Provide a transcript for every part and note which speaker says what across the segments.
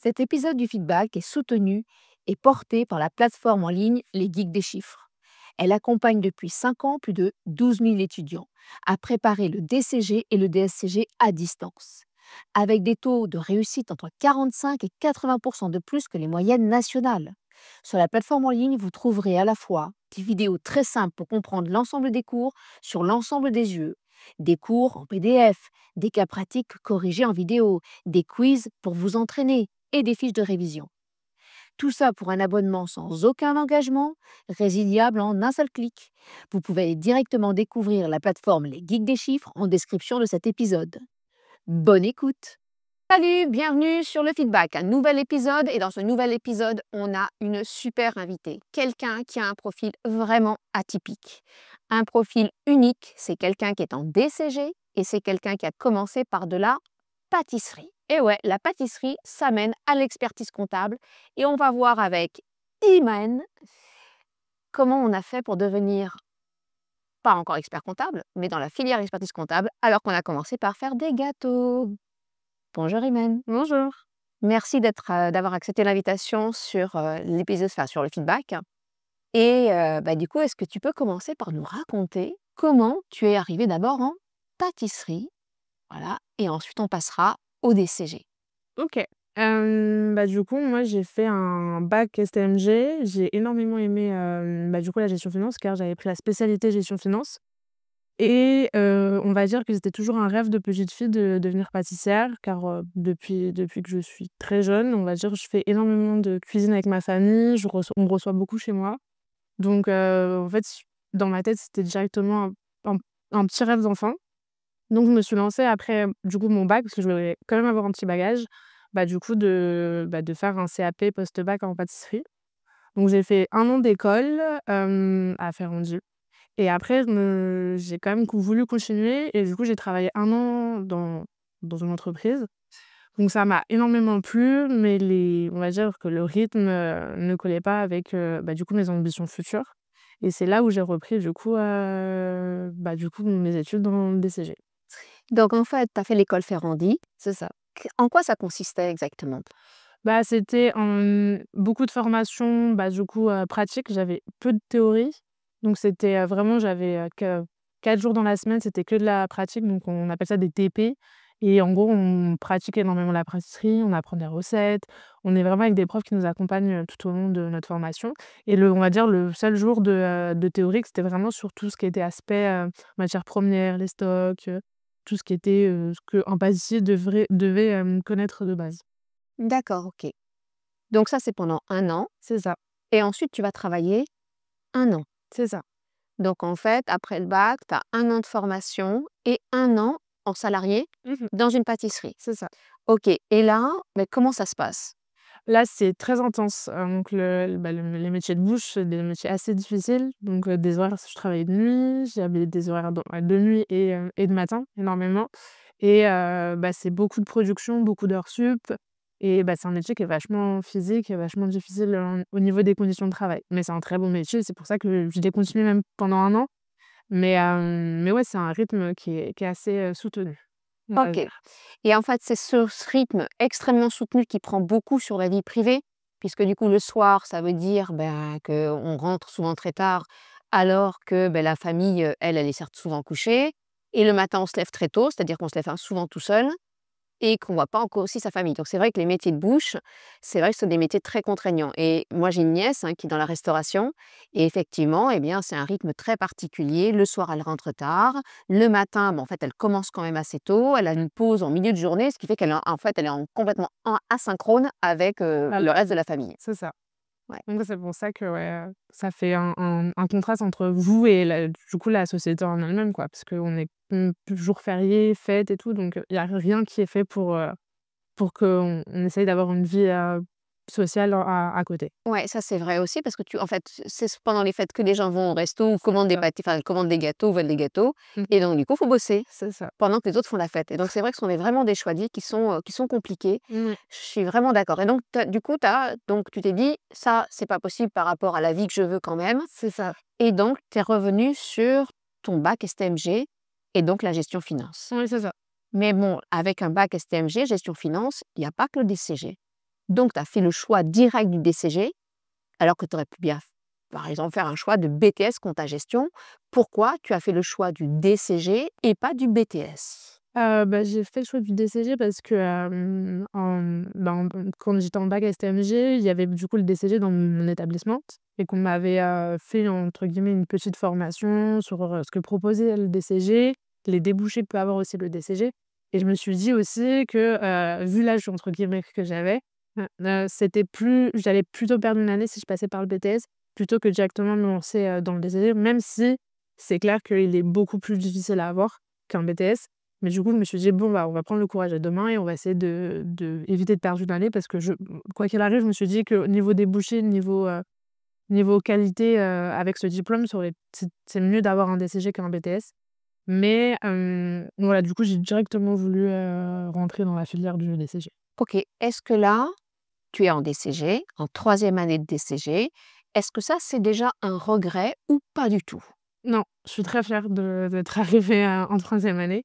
Speaker 1: Cet épisode du feedback est soutenu et porté par la plateforme en ligne Les Geeks des chiffres. Elle accompagne depuis 5 ans plus de 12 000 étudiants à préparer le DCG et le DSCG à distance, avec des taux de réussite entre 45 et 80% de plus que les moyennes nationales. Sur la plateforme en ligne, vous trouverez à la fois des vidéos très simples pour comprendre l'ensemble des cours sur l'ensemble des UE, des cours en PDF, des cas pratiques corrigés en vidéo, des quiz pour vous entraîner et des fiches de révision. Tout ça pour un abonnement sans aucun engagement, résiliable en un seul clic. Vous pouvez aller directement découvrir la plateforme Les Geeks des chiffres en description de cet épisode. Bonne écoute! Salut, bienvenue sur le feedback, un nouvel épisode et dans ce nouvel épisode, on a une super invitée, quelqu'un qui a un profil vraiment atypique. Un profil unique, c'est quelqu'un qui est en DCG et c'est quelqu'un qui a commencé par de la pâtisserie. Et ouais, la pâtisserie, ça mène à l'expertise comptable et on va voir avec Imen comment on a fait pour devenir, pas encore expert comptable, mais dans la filière expertise comptable, alors qu'on a commencé par faire des gâteaux. Bonjour Imen.
Speaker 2: Bonjour.
Speaker 1: Merci d'avoir accepté l'invitation sur l'épisode, enfin sur le feedback. Et du coup, est-ce que tu peux commencer par nous raconter comment tu es arrivé d'abord en pâtisserie, voilà, et ensuite on passera au DCG.
Speaker 2: OK. Du coup, moi, j'ai fait un bac STMG. J'ai énormément aimé, du coup, la gestion finance car j'avais pris la spécialité gestion finance et on va dire que c'était toujours un rêve de petite fille de devenir pâtissière car, depuis que je suis très jeune, on va dire, je fais énormément de cuisine avec ma famille. On me reçoit beaucoup chez moi. Donc en fait, dans ma tête, c'était directement un un petit rêve d'enfant. Donc je me suis lancée après, du coup, mon bac, parce que je voulais quand même avoir un petit bagage, de faire un CAP post-bac en pâtisserie. Donc j'ai fait 1 an d'école, à Ferrandi et après j'ai quand même voulu continuer et du coup, j'ai travaillé 1 an dans une entreprise. Donc ça m'a énormément plu, mais on va dire que le rythme, ne collait pas avec, du coup, mes ambitions futures et c'est là où j'ai repris mes études dans le DCG.
Speaker 1: Donc en fait, tu as fait l'école Ferrandi.
Speaker 2: C'est ça.
Speaker 1: En quoi ça consistait exactement?
Speaker 2: C'était beaucoup de formations, pratiques. J'avais peu de théorie. Donc c'était, vraiment j'avais, que 4 jours dans la semaine, c'était que de la pratique, donc on appelle ça des TP et en gros, on pratique énormément la pâtisserie, on apprend des recettes. On est vraiment avec des profs qui nous accompagnent, tout au long de notre formation et on va dire le seul jour de théorique, c'était vraiment sur tout ce qui était aspect, matières premières, les stocks, tout ce qui était, ce qu'un pâtissier devait, connaître de base.
Speaker 1: D'accord, ok. Donc ça, c'est pendant 1 an.
Speaker 2: C'est ça,
Speaker 1: Et ensuite, tu vas travailler 1 an.
Speaker 2: c'est ça.
Speaker 1: Donc en fait, après le bac, tu as 1 an de formation et 1 an en salarié
Speaker 2: Mmh.
Speaker 1: dans une pâtisserie.
Speaker 2: C'est ça.
Speaker 1: Ok. Et là, mais comment ça se passe?
Speaker 2: Là, c'est très intense, donc les métiers de bouche, c'est des métiers assez difficiles, donc des horaires je travaillais de nuit, j'avais des horaires de nuit et de matin, énormément et c'est beaucoup de production, beaucoup d'heures sup et c'est un métier qui est vachement physique et vachement difficile, au niveau des conditions de travail. Mais c'est un très bon métier, c'est pour ça que je l'ai continué même pendant 1 an, mais ouais, c'est un rythme qui est assez, soutenu, on va
Speaker 1: Ok.
Speaker 2: dire.
Speaker 1: Et en fait, c'est ce rythme extrêmement soutenu qui prend beaucoup sur la vie privée, puisque du coup, le soir, ça veut dire qu'on rentre souvent très tard, alors que la famille, elle est certes souvent couchée. Et le matin, on se lève très tôt, c'est-à-dire qu'on se lève souvent tout seul. Et qu'on ne voit pas encore aussi sa famille. Donc c'est vrai que les métiers de bouche, c'est vrai que ce sont des métiers très contraignants. Et moi, j'ai une nièce qui est dans la restauration et effectivement, eh bien, c'est un rythme très particulier. Le soir, elle rentre tard. Le matin, en fait, elle commence quand même assez tôt. Elle a une pause en milieu de journée, ce qui fait qu'elle est en fait, elle est complètement asynchrone avec le reste de la famille.
Speaker 2: C'est ça.
Speaker 1: Ouais.
Speaker 2: Donc c'est pour ça que, ouais, ça fait un contraste entre vous et la société en elle-même, quoi. Parce qu'on est, jours fériés, fêtes et tout, donc il y a rien qui est fait pour qu'on essaye d'avoir une vie, sociale à côté.
Speaker 1: Ouais, ça c'est vrai aussi parce que en fait, c'est pendant les fêtes que les gens vont au resto ou commandent des
Speaker 2: Ça.
Speaker 1: pâtés, enfin, commandent des gâteaux, veulent des gâteaux.
Speaker 2: Mmh.
Speaker 1: Et donc, du coup, il faut bosser
Speaker 2: C'est ça.
Speaker 1: pendant que les autres font la fête. Et donc, c'est vrai que ce sont vraiment des choix de vie qui sont compliqués.
Speaker 2: Mmh.
Speaker 1: Je suis vraiment d'accord. Et donc, du coup, donc, tu t'es dit, ça, c'est pas possible par rapport à la vie que je veux quand même.
Speaker 2: C'est ça.
Speaker 1: Et donc, tu es revenu sur ton bac STMG et donc la gestion finance.
Speaker 2: Oui, c'est ça.
Speaker 1: Mais bon, avec un bac STMG, gestion finance, il n'y a pas que le DCG. Donc, tu as fait le choix direct du DCG, alors que tu aurais pu bien, par exemple, faire un choix de BTS compta gestion. Pourquoi tu as fait le choix du DCG et pas du BTS?
Speaker 2: J'ai fait le choix du DCG parce que, quand j'étais en bac STMG, il y avait du coup le DCG dans mon établissement et qu'on m'avait, fait entre guillemets «une petite formation» sur, ce que proposait le DCG, les débouchés que peut avoir aussi le DCG et je me suis dit aussi que, vu l'âge entre guillemets que j'avais, j'allais plutôt perdre une année si je passais par le BTS plutôt que directement me lancer, dans le DCG, même si c'est clair qu'il est beaucoup plus difficile à avoir qu'un BTS. Mais du coup, je me suis dit: «Bon, bah, on va prendre le courage à 2 mains et on va essayer de éviter de perdre une année» parce que quoi qu'il arrive, je me suis dit que niveau débouché, niveau qualité, avec ce diplôme, c'est mieux d'avoir un DCG qu'un BTS. Mais voilà, du coup, j'ai directement voulu, rentrer dans la filière du DCG.
Speaker 1: OK. Est-ce que là, tu es en DCG, en troisième année de DCG. Est-ce que ça, c'est déjà un regret ou pas du tout?
Speaker 2: Non, je suis très fière d'être arrivée, en troisième année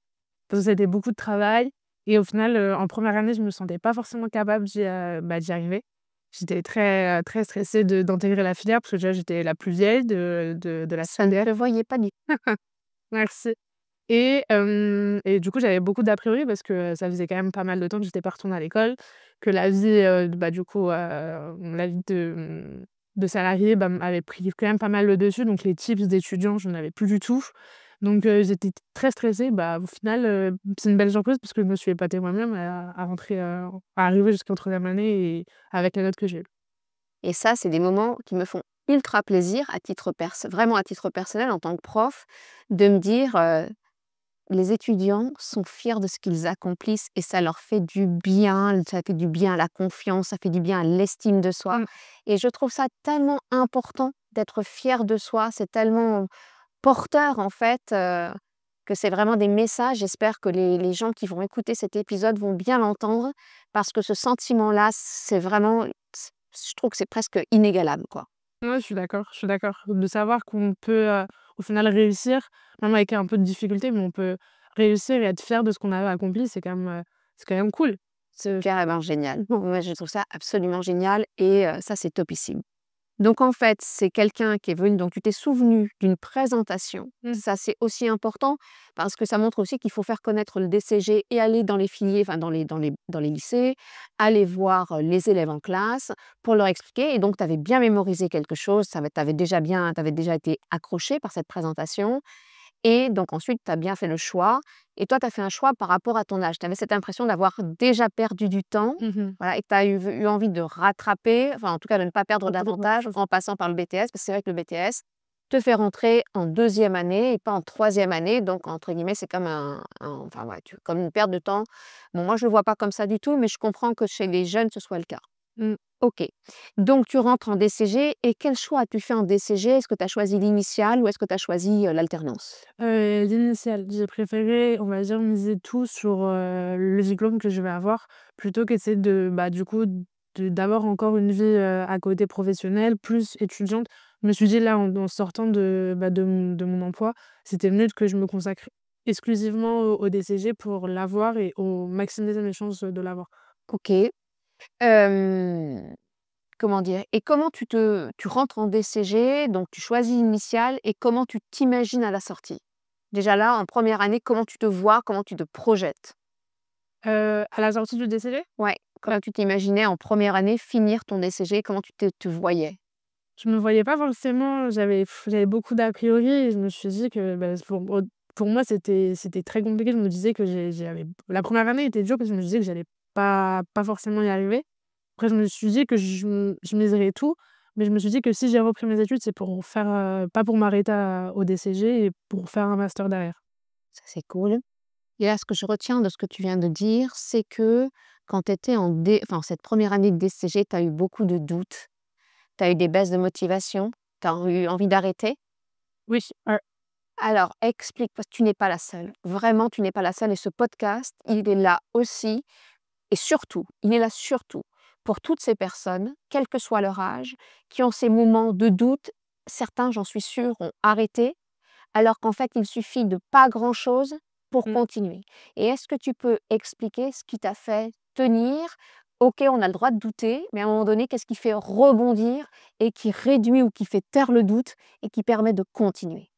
Speaker 2: parce que c'était beaucoup de travail et au final, en première année, je me sentais pas forcément capable d'y arriver. J'étais très stressée d'intégrer la filière parce que déjà, j'étais la plus vieille de la
Speaker 1: Ça ne
Speaker 2: filière.
Speaker 1: te voyait pas du
Speaker 2: Merci et du coup, j'avais beaucoup d'a priori parce que ça faisait quand même pas mal de temps que j'étais pas retournée à l'école, que la vie, du coup, la vie de salarié, m'avait pris quand même pas mal le dessus, donc les tips d'étudiants, j'en avais plus du tout. Donc j'étais très stressée. Bah, au final, c'est une belle surprise parce que je me suis épatée moi-même à rentrer, à arriver jusqu'en troisième année et avec la note que j'ai eue.
Speaker 1: et ça, c'est des moments qui me font ultra plaisir vraiment à titre personnel en tant que prof, de me dire, les étudiants sont fiers de ce qu'ils accomplissent et ça leur fait du bien, ça fait du bien à la confiance, ça fait du bien à l'estime de soi
Speaker 2: Mmh.
Speaker 1: et je trouve ça tellement important d'être fier de soi. C'est tellement porteur en fait, que c'est vraiment des messages. J'espère que les gens qui vont écouter cet épisode vont bien l'entendre parce que ce sentiment-là, c'est vraiment je trouve que c'est presque inégalable, quoi.
Speaker 2: Ouais, je suis d'accord. De savoir qu'on peut, au final réussir, même avec un peu de difficulté, mais on peut réussir et être fier de ce qu'on a accompli, c'est quand même cool.
Speaker 1: Super et ben, génial. Bon, moi, je trouve ça absolument génial et ça, c'est topissime. Donc en fait, c'est quelqu'un qui est venu donc tu t'es souvenu d'une présentation.
Speaker 2: Mmh.
Speaker 1: Ça, c'est aussi important parce que ça montre aussi qu'il faut faire connaître le DCG et aller dans les filières, enfin dans les lycées, aller voir, les élèves en classe pour leur expliquer et donc tu avais bien mémorisé quelque chose, tu avais déjà été accroché par cette présentation et donc ensuite tu as bien fait le choix et toi tu as fait un choix par rapport à ton âge. Tu avais cette impression d'avoir déjà perdu du temps,
Speaker 2: Mmh.
Speaker 1: voilà et tu as eu envie de rattraper, enfin en tout cas de ne pas perdre davantage en passant par le BTS, parce que c'est vrai que le BTS te fait rentrer en deuxième année et pas en troisième année, donc entre guillemets, c'est comme enfin ouais, comme une perte de temps. Bon moi je ne le vois pas comme ça du tout, mais je comprends que chez les jeunes ce soit le cas.
Speaker 2: Mmh.
Speaker 1: OK. Donc tu rentres en DCG et quel choix as-tu fait en DCG? Est-ce que tu as choisi l'initiale ou est-ce que tu as choisi, l'alternance?
Speaker 2: L'initiale, j'ai préféré, on va dire, miser tout sur, le diplôme que je vais avoir, plutôt qu'essayer du coup, d'avoir encore une vie, à côté professionnelle, plus étudiante. Je me suis dit là, en sortant de mon emploi, c'était mieux que je me consacre exclusivement au DCG pour l'avoir et au maximiser mes chances, de l'avoir.
Speaker 1: OK. Hem, comment dire? Et comment tu rentres en DCG, donc tu choisis l'initiale et comment tu t'imagines à la sortie? Déjà là, en première année, comment tu te vois? Comment tu te projettes?
Speaker 2: À la sortie du DCG?
Speaker 1: Ouais, comment tu t'imaginais en première année finir ton DCG? Comment tu te voyais?
Speaker 2: Je me voyais pas forcément, j'avais beaucoup d'a priori et je me suis dit que, pour moi, c'était très compliqué. Je me disais que j'avais la première année était dure parce que je me disais que j'allais pas forcément y arriver. Après, je me suis dit que je miserais tout, mais je me suis dit que si j'ai repris mes études, c'est pour faire, pas pour m'arrêter au DCG et pour faire un master derrière.
Speaker 1: Ça, c'est cool. Et là, ce que je retiens de ce que tu viens de dire, c'est que quand tu étais enfin, cette première année de DCG, tu as eu beaucoup de doutes, tu as eu des baisses de motivation, tu as eu envie d'arrêter.
Speaker 2: Oui,
Speaker 1: Alors, explique, parce que tu n'es pas la seule. Vraiment, tu n'es pas la seule et ce podcast, il est là aussi et surtout, il est là surtout pour toutes ces personnes, quel que soit leur âge, qui ont ces moments de doute. Certains, j'en suis sûre, ont arrêté, alors qu'en fait, il suffit de pas grand-chose pour
Speaker 2: mmh.
Speaker 1: continuer. Et est-ce que tu peux expliquer ce qui t'a fait tenir OK, on a le droit de douter, mais à un moment donné, qu'est-ce qui fait rebondir et qui réduit ou qui fait taire le doute et qui permet de continuer?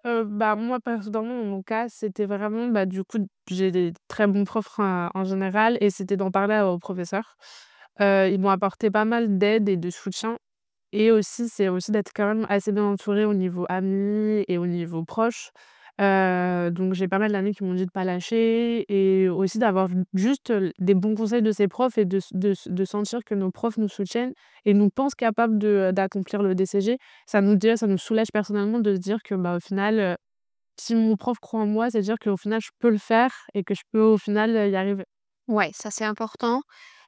Speaker 2: Bah, moi, personnellement, dans mon cas, c'était vraiment, bah, du coup, j'ai des très bons profs en général et c'était d'en parler aux professeurs. Ils m'ont apporté pas mal d'aide et de soutien et aussi, c'est aussi d'être quand même assez bien entourée au niveau amis et au niveau proche. Donc j'ai pas mal d'amis qui m'ont dit de pas lâcher et aussi d'avoir juste, des bons conseils de ses profs et de sentir que nos profs nous soutiennent et nous pensent capables d'accomplir le DCG. Ça nous soulage personnellement de se dire que, bah, au final, si mon prof croit en moi, c'est-à-dire qu'au final, je peux le faire et que je peux, au final, y arriver.
Speaker 1: Ouais, ça c'est important.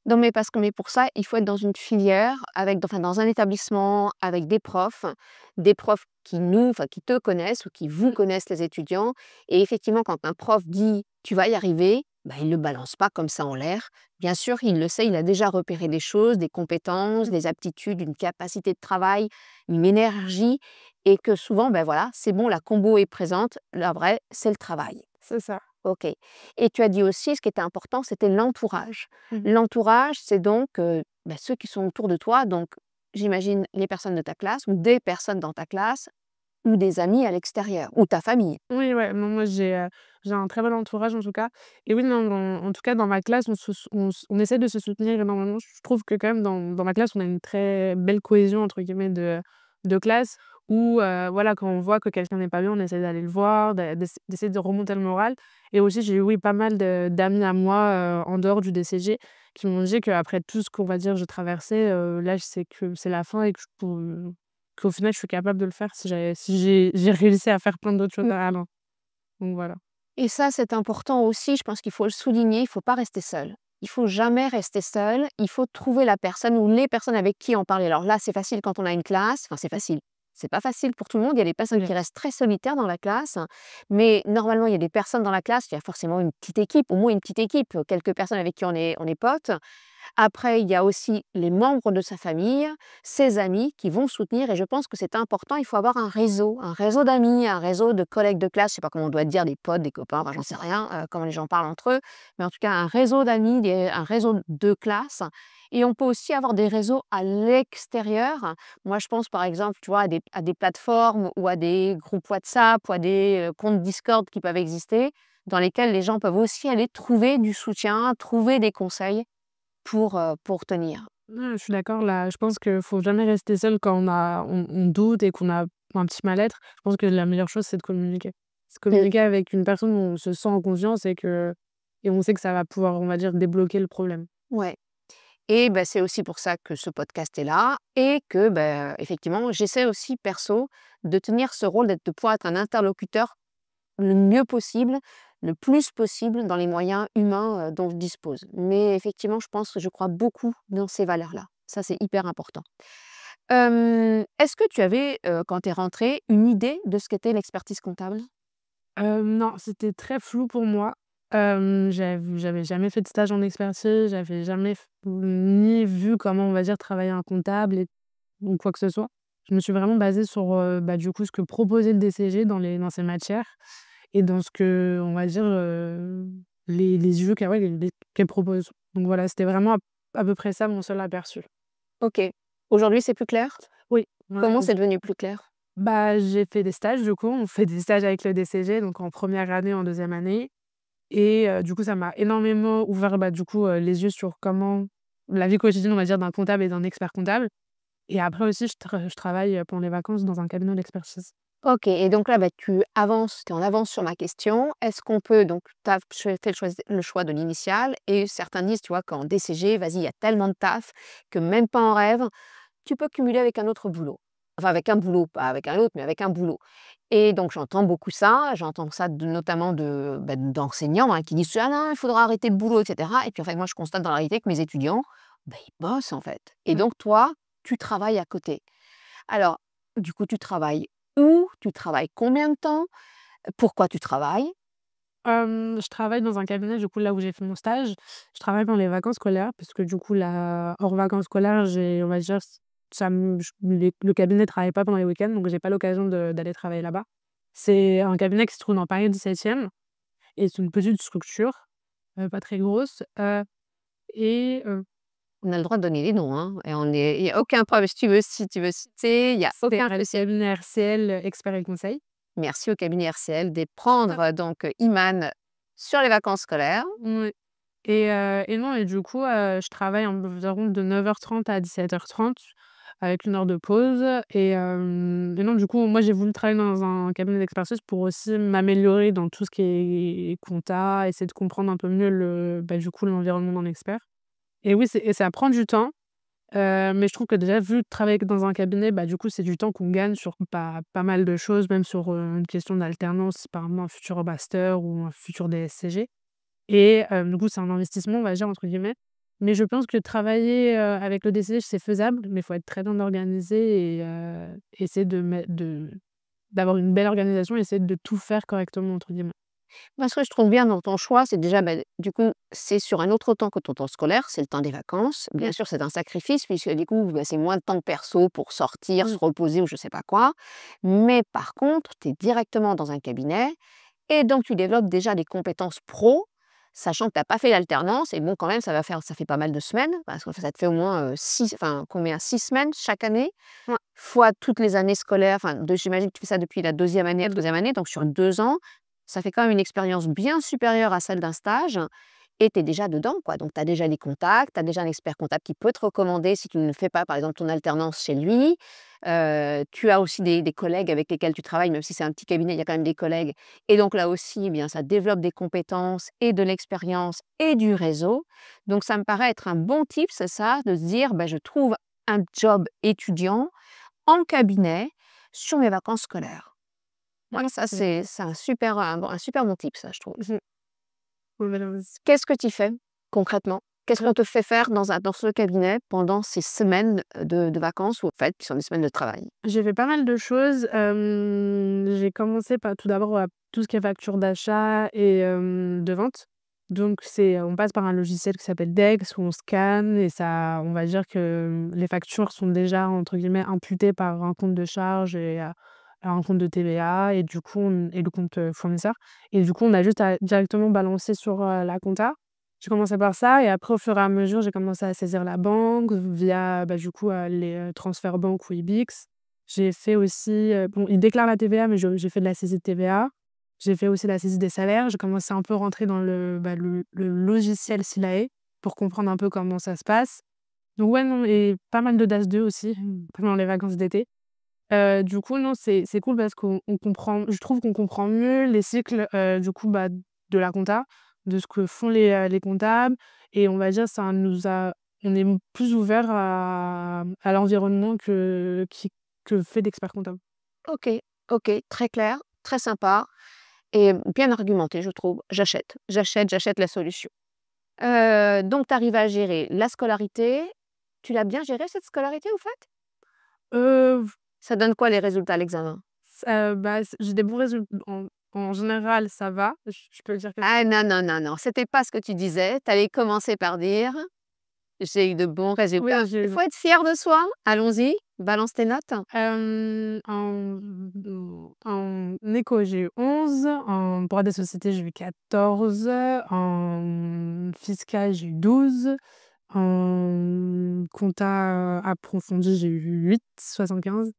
Speaker 1: Non, mais mais pour ça, il faut être dans une filière avec enfin, dans un établissement avec des profs qui enfin, qui te connaissent ou qui vous
Speaker 2: Mmh.
Speaker 1: connaissent les étudiants. Et effectivement, quand un prof dit: «Tu vas y arriver», bah, il ne le balance pas comme ça en l'air. Bien sûr, il le sait, il a déjà repéré des choses, des compétences,
Speaker 2: Mmh.
Speaker 1: des aptitudes, une capacité de travail, une énergie et que souvent, ben voilà, c'est bon, la combo est présente. La vraie, c'est le travail.
Speaker 2: C'est ça.
Speaker 1: OK, et tu as dit aussi, ce qui était important, c'était l'entourage.
Speaker 2: Mmh.
Speaker 1: L'entourage, c'est donc, ceux qui sont autour de toi, donc j'imagine les personnes de ta classe ou des personnes dans ta classe ou des amis à l'extérieur ou ta famille.
Speaker 2: Oui, ouais, non, moi j'ai un très bon entourage en tout cas et oui, non, en tout cas dans ma classe, on essaie de se soutenir énormément. Je trouve que quand même dans ma classe, on a une très belle «cohésion» entre guillemets de classe où, voilà, quand on voit que quelqu'un n'est pas bien, on essaie d'aller le voir, d'essayer de remonter le moral et aussi j'ai eu, oui, pas mal d'amis à moi, en dehors du DCG qui m'ont dit qu'après tout ce qu'on va dire je traversais, là, je sais que c'est la fin et que je pou qu'au final, je suis capable de le faire si j'ai réussi à faire plein d'autres choses
Speaker 1: Mmh,
Speaker 2: avant. Donc voilà.
Speaker 1: et ça, c'est important aussi, je pense qu'il faut le souligner, il ne faut pas rester seul. Il faut jamais rester seul, il faut trouver la personne ou les personnes avec qui en parler. Alors là, c'est facile quand on a une classe, enfin c'est facile. C'est pas facile pour tout le monde, il y a des personnes qui
Speaker 2: Ouais.
Speaker 1: restent très solitaires dans la classe, mais normalement, il y a des personnes dans la classe, il y a forcément une petite équipe, au moins une petite équipe, quelques personnes avec qui on est potes. Après, il y a aussi les membres de sa famille, ses amis qui vont soutenir et je pense que c'est important. Il faut avoir un réseau d'amis, un réseau de collègues de classe, je sais pas comment on doit dire, des potes, des copains, enfin, j'en sais rien, comment les gens parlent entre eux, mais en tout cas un réseau d'amis, un réseau de classe et on peut aussi avoir des réseaux à l'extérieur. Moi, je pense par exemple, tu vois, à des plateformes ou à des groupes WhatsApp ou à des, comptes Discord qui peuvent exister, dans lesquels les gens peuvent aussi aller trouver du soutien, trouver des conseils pour tenir.
Speaker 2: Ouais, je suis d'accord là, je pense qu'il faut jamais rester seul quand on doute et qu'on a un petit mal-être. Je pense que la meilleure chose, c'est de communiquer. C'est
Speaker 1: Mmh,
Speaker 2: communiquer avec une personne où on se sent en confiance et on sait que ça va pouvoir, on va dire, débloquer le problème.
Speaker 1: ouais, et c'est aussi pour ça que ce podcast est là et que, effectivement, j'essaie aussi perso de tenir ce rôle de pouvoir être un interlocuteur le mieux possible, le plus possible dans les moyens humains, dont je dispose. Mais effectivement, je crois beaucoup dans ces valeurs-là. Ça, c'est hyper important. Est-ce que tu avais, quand tu es rentrée, une idée de ce qu'était l'expertise comptable?
Speaker 2: Non, c'était très flou pour moi. J'avais jamais fait de stage en expertise, j'avais jamais ni vu comment, on va dire, travailler un comptable ou quoi que ce soit. Je me suis vraiment basée sur, bah, du coup, ce que proposait le DCG dans ces matières et dans ce que, on va dire, les jeux qu'elle propose. Donc voilà, c'était vraiment à peu près ça mon seul aperçu.
Speaker 1: OK. Aujourd'hui, c'est plus clair?
Speaker 2: Oui, ouais,
Speaker 1: Comment c'est devenu plus clair?
Speaker 2: bah, j'ai fait des stages, du coup, on fait des stages avec le DCG, donc en première année, en deuxième année. Et du coup, ça m'a énormément ouvert, bah, du coup, les yeux sur comment la vie quotidienne, on va dire, d'un comptable et d'un expert comptable. Et après aussi, je travaille, pendant les vacances dans un cabinet d'expertise.
Speaker 1: OK, et donc là, tu avances, tu es en avance sur ma question. Est-ce qu'on peut donc tu as fait le choix de l'initiale et certains disent, tu vois, qu'en DCG, vas-y, il y a tellement de taf que même pas en rêve, tu peux cumuler avec un autre boulot. Enfin avec un boulot, pas avec un autre, mais avec un boulot. Et donc j'entends beaucoup ça, j'entends ça notamment d'enseignants, hein, qui disent: «Ah non, il faudra arrêter le boulot» et cetera. Et puis en fait, moi, je constate dans la réalité que mes étudiants, ils bossent en fait. Et
Speaker 2: Mmh.
Speaker 1: donc toi, tu travailles à côté. Alors, du coup, tu travailles où? Tu travailles combien de temps? Pourquoi tu travailles?
Speaker 2: Je travaille dans un cabinet, du coup, là où j'ai fait mon stage. Je travaille pendant les vacances scolaires parce que, du coup, là, hors vacances scolaires, on va dire, ça me j les le cabinet travaille pas pendant les week-ends, donc j'ai pas l'occasion d'aller travailler là-bas. C'est un cabinet qui se trouve dans Paris 17e et c'est une petite structure, pas très grosse, et
Speaker 1: On a le droit de donner les noms, hein, et il y a aucun problème. Si tu veux citer, il y a
Speaker 2: c'était
Speaker 1: aucun
Speaker 2: le
Speaker 1: souci.
Speaker 2: cabinet RCL Experts et Conseils.
Speaker 1: Merci au cabinet RCL de prendre, donc Iman sur les vacances scolaires.
Speaker 2: Ouais et non et du coup, je travaille environ de 9h30 à 17h30 avec 1 heure de pause et non, du coup, moi, j'ai voulu travailler dans un cabinet d'expertise pour aussi m'améliorer dans tout ce qui est compta, essayer de comprendre un peu mieux du coup, l'environnement d'un expert et oui, ça prend du temps, mais je trouve que déjà, vu de travailler dans un cabinet, du coup, c'est du temps qu'on gagne sur pas mal de choses, même sur, une question d'alternance, par exemple un futur master ou un futur DSCG. Et du coup, c'est un «investissement», on va dire, entre guillemets. Mais je pense que travailler, avec le DCG, c'est faisable, mais il faut être très bien organisé et essayer d'avoir une belle organisation, essayer de «tout faire correctement» entre guillemets.
Speaker 1: Moi, ce que je trouve bien dans ton choix, c'est déjà, du coup, c'est sur un autre temps que ton temps scolaire, c'est le temps des vacances. Bien
Speaker 2: Mmh,
Speaker 1: sûr, c'est un sacrifice puisque du coup, c'est moins de temps perso pour sortir,
Speaker 2: mmh,
Speaker 1: se reposer ou je sais pas quoi. Mais par contre, tu es directement dans un cabinet et donc tu développes déjà des compétences pro, sachant que tu as pas fait l'alternance et bon, quand même, ça fait pas mal de semaines parce que ça te fait au moins, 6 enfin combien? 6 semaines chaque année,
Speaker 2: ouais,
Speaker 1: fois toutes les années scolaires, j'imagine que tu fais ça depuis la deuxième année, la 3e année, donc sur 2 ans, ça fait quand même une expérience bien supérieure à celle d'un stage et tu es déjà dedans, quoi. Donc tu as déjà les contacts, tu as déjà un expert comptable qui peut te recommander si tu ne fais pas, par exemple, ton alternance chez lui. Tu as aussi des collègues avec lesquels tu travailles, même si c'est un petit cabinet, il y a quand même des collègues et donc là aussi, eh bien, ça développe des compétences et de l'expérience et du réseau. Donc ça me paraît être un bon tip, c'est ça, de se dire: «Je trouve un job étudiant en cabinet sur mes vacances scolaires».
Speaker 2: ouais,
Speaker 1: Voilà, ça
Speaker 2: c'est
Speaker 1: c'est un super bon tip ça, je trouve.
Speaker 2: mmh, ouais, voilà,
Speaker 1: Qu'est-ce que tu fais concrètement? Qu'est-ce
Speaker 2: ouais.
Speaker 1: qu'on te fait faire dans ce cabinet pendant ces semaines de vacances ou en fait, qui sont des semaines de travail?
Speaker 2: J'ai fait pas mal de choses, j'ai commencé par tout d'abord, tout ce qui est facture d'achat et de vente. Donc on passe par un logiciel qui s'appelle Dex où on scanne et ça on va dire que les factures sont déjà entre guillemets «imputées» par un compte de charge et un compte de TVA et du coup et le compte, fournisseur et du coup on a juste à directement balancer sur, la compta. J'ai commencé par ça et après au fur et à mesure, j'ai commencé à saisir la banque via, du coup, les, transferts banques ou Ibix. J'ai fait aussi, bon, ils déclarent la TVA, mais j'ai fait de la saisie de TVA. J'ai fait aussi la saisie des salaires. J'ai commencé à un peu rentrer dans le logiciel Silae pour comprendre un peu comment ça se passe. Donc ouais, non et pas mal de DAS 2 aussi, pendant les vacances d'été. Du coup, non, c'est cool parce qu'on comprend je trouve qu'on comprend mieux les cycles, du coup, de la compta, de ce que font les comptables et on va dire ça nous a on est plus ouvert à l'environnement que fait d'expert comptable.
Speaker 1: OK, OK, très clair, très sympa et bien argumenté, je trouve. J'achète la solution. Donc tu arrives à gérer la scolarité. Tu l'as bien gérée cette scolarité au fait?
Speaker 2: Heu,
Speaker 1: Ça donne quoi les résultats à l'examen?
Speaker 2: j'ai des bons résultats en général, ça va. Je peux dire que
Speaker 1: Ah non, non, non, non, c'était pas ce que tu disais. Tu allais commencer par dire: «J'ai eu de bons résultats».
Speaker 2: oui,
Speaker 1: Il faut être fier de soi. Allons-y, balance tes notes.
Speaker 2: En éco, j'ai eu 11, en droit des sociétés, j'ai eu 14, en fiscal, j'ai eu 12, en compta, approfondi, j'ai eu 8,75.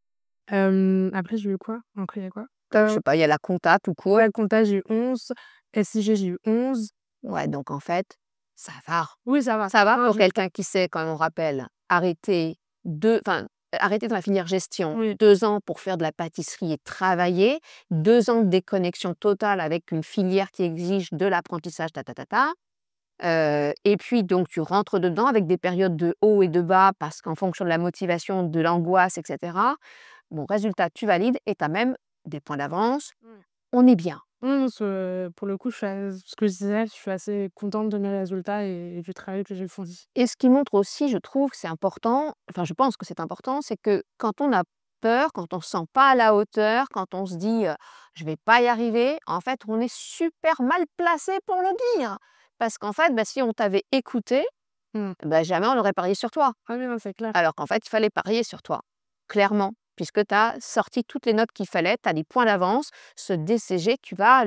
Speaker 2: Après j'ai eu quoi? Après il y a quoi?
Speaker 1: Je sais pas, il y a la compta tout court.
Speaker 2: Ouais, compta, j'ai eu 11, SIG, j'ai eu 11.
Speaker 1: Ouais, donc en fait, ça va.
Speaker 2: Oui, ça va.
Speaker 1: Ça va
Speaker 2: Non,
Speaker 1: pour quelqu'un qui sait, quand même, on rappelle, arrêter dans la filière gestion,
Speaker 2: oui.
Speaker 1: 2 ans pour faire de la pâtisserie et travailler, 2 ans de déconnexion totale avec une filière qui exige de l'apprentissage, ta ta ta ta. Et puis donc tu rentres dedans avec des périodes de haut et de bas parce qu'en fonction de la motivation, de l'angoisse et cetera. Bon, résultat, tu valides et tu as même des points d'avance.
Speaker 2: Ouais.
Speaker 1: On est bien.
Speaker 2: Non, pour le coup, ce que je disais, je suis assez contente de mes résultats et du travail que j'ai fourni.
Speaker 1: Et ce qui montre aussi, je trouve que c'est important, enfin je pense que c'est important, c'est que quand on a peur, quand on ne se sent pas à la hauteur, quand on se dit, «Je vais pas y arriver», en fait, on est super mal placé pour le dire. Parce qu'en fait, si on t'avait écouté,
Speaker 2: Mmh.
Speaker 1: jamais on n'aurait parié sur toi.
Speaker 2: Ah oui, non, c'est clair.
Speaker 1: Alors qu'en fait, il fallait parier sur toi, clairement. puisque tu as sorti toutes les notes qu'il fallait, tu as des points d'avance. Ce DCG, tu vas,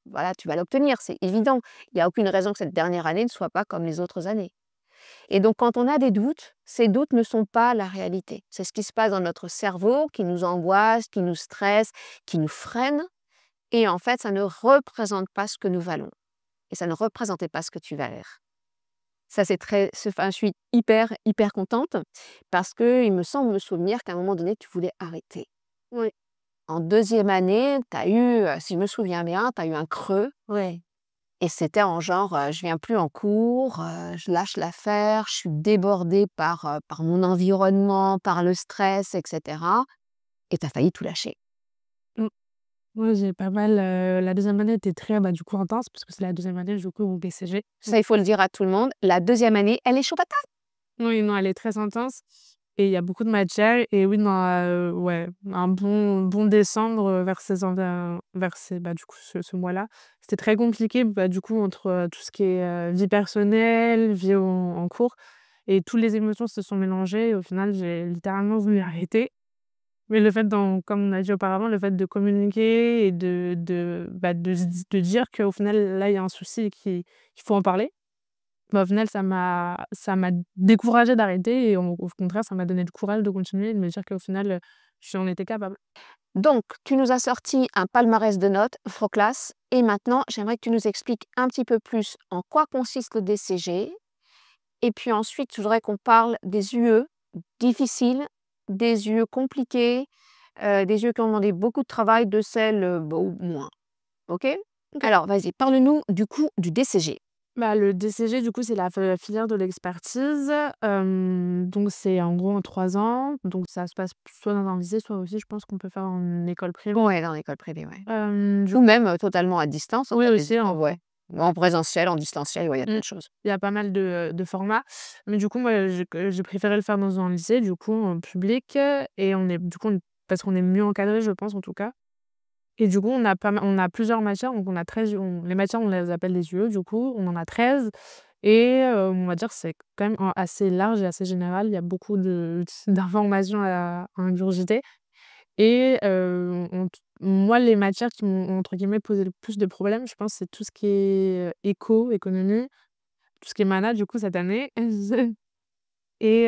Speaker 1: voilà, tu vas l'obtenir, c'est évident. Il n'y a aucune raison que cette dernière année ne soit pas comme les autres années. Et donc, quand on a des doutes, ces doutes ne sont pas la réalité. C'est ce qui se passe dans notre cerveau qui nous angoisse, qui nous stresse, qui nous freine. Et en fait, ça ne représente pas ce que nous valons. Et ça ne représentait pas ce que tu valais. Ça, enfin, je suis hyper, hyper contente parce qu'il me semble me souvenir qu'à un moment donné, tu voulais arrêter.
Speaker 2: Oui.
Speaker 1: En deuxième année, tu as eu, si je me souviens bien, tu as eu un creux.
Speaker 2: Ouais.
Speaker 1: Et c'était en genre, je viens plus en cours, je lâche l'affaire, je suis débordée par mon environnement, par le stress, et cetera. Et tu as failli tout lâcher.
Speaker 2: Mmh. Ouais, j'ai pas mal, la deuxième année était très, du coup intense parce que c'est la deuxième année, du coup, au BCG.
Speaker 1: Ça, il faut le dire à tout le monde, la deuxième année, elle est chaud patate.
Speaker 2: Oui, non, elle est très intense et il y a beaucoup de matières et oui, non, ouais, un bon décembre, vers ces du coup, ce mois-là. C'était très compliqué, du coup, entre, tout ce qui est, vie personnelle, vie en cours et toutes les émotions se sont mélangées et au final, j'ai littéralement voulu arrêter. Mais le fait comme on a dit auparavant, le fait de communiquer et de dire qu'au final, là, il y a un souci et qu'il faut en parler, au final, ça m'a découragée d'arrêter et au contraire, ça m'a donné le courage de continuer et de me dire qu'au final, j'en étais capable.
Speaker 1: Donc, tu nous as sorti un palmarès de notes, Froclass, et maintenant, j'aimerais que tu nous expliques un petit peu plus en quoi consiste le DCG. Et puis ensuite, je voudrais qu'on parle des UE difficiles, des UE compliqués, des UE qui ont demandé beaucoup de travail, de celles moins. OK?
Speaker 2: OK.
Speaker 1: Alors, vas-y, parle-nous du coup du DCG.
Speaker 2: Le DCG, du coup, c'est la filière de l'expertise. Donc c'est en gros en 3 ans. Donc ça se passe soit dans un lycée, soit aussi, je pense qu'on peut faire en école privée.
Speaker 1: Ouais, dans l'école privée, ouais.
Speaker 2: Du
Speaker 1: Ou même totalement à distance.
Speaker 2: Oui,
Speaker 1: Tu as
Speaker 2: aussi,
Speaker 1: ouais. En présentiel, en distanciel, ouais, il y a plein
Speaker 2: Mmh.
Speaker 1: de choses.
Speaker 2: Il y a pas mal de formats. Mais du coup, moi, j'ai préféré le faire dans un lycée, du coup, en public et parce qu'on est mieux encadré, je pense, en tout cas. Et du coup, on a plusieurs matières, donc on a 13 les matières, on les appelle les UE, du coup, on en a 13 et on va dire que c'est quand même assez large et assez général. Il y a beaucoup d'informations à ingurgiter et moi, les matières qui m'ont, entre guillemets, «posé le plus de problèmes», je pense, c'est tout ce qui est, économie, tout ce qui est mana, du coup, cette année. Et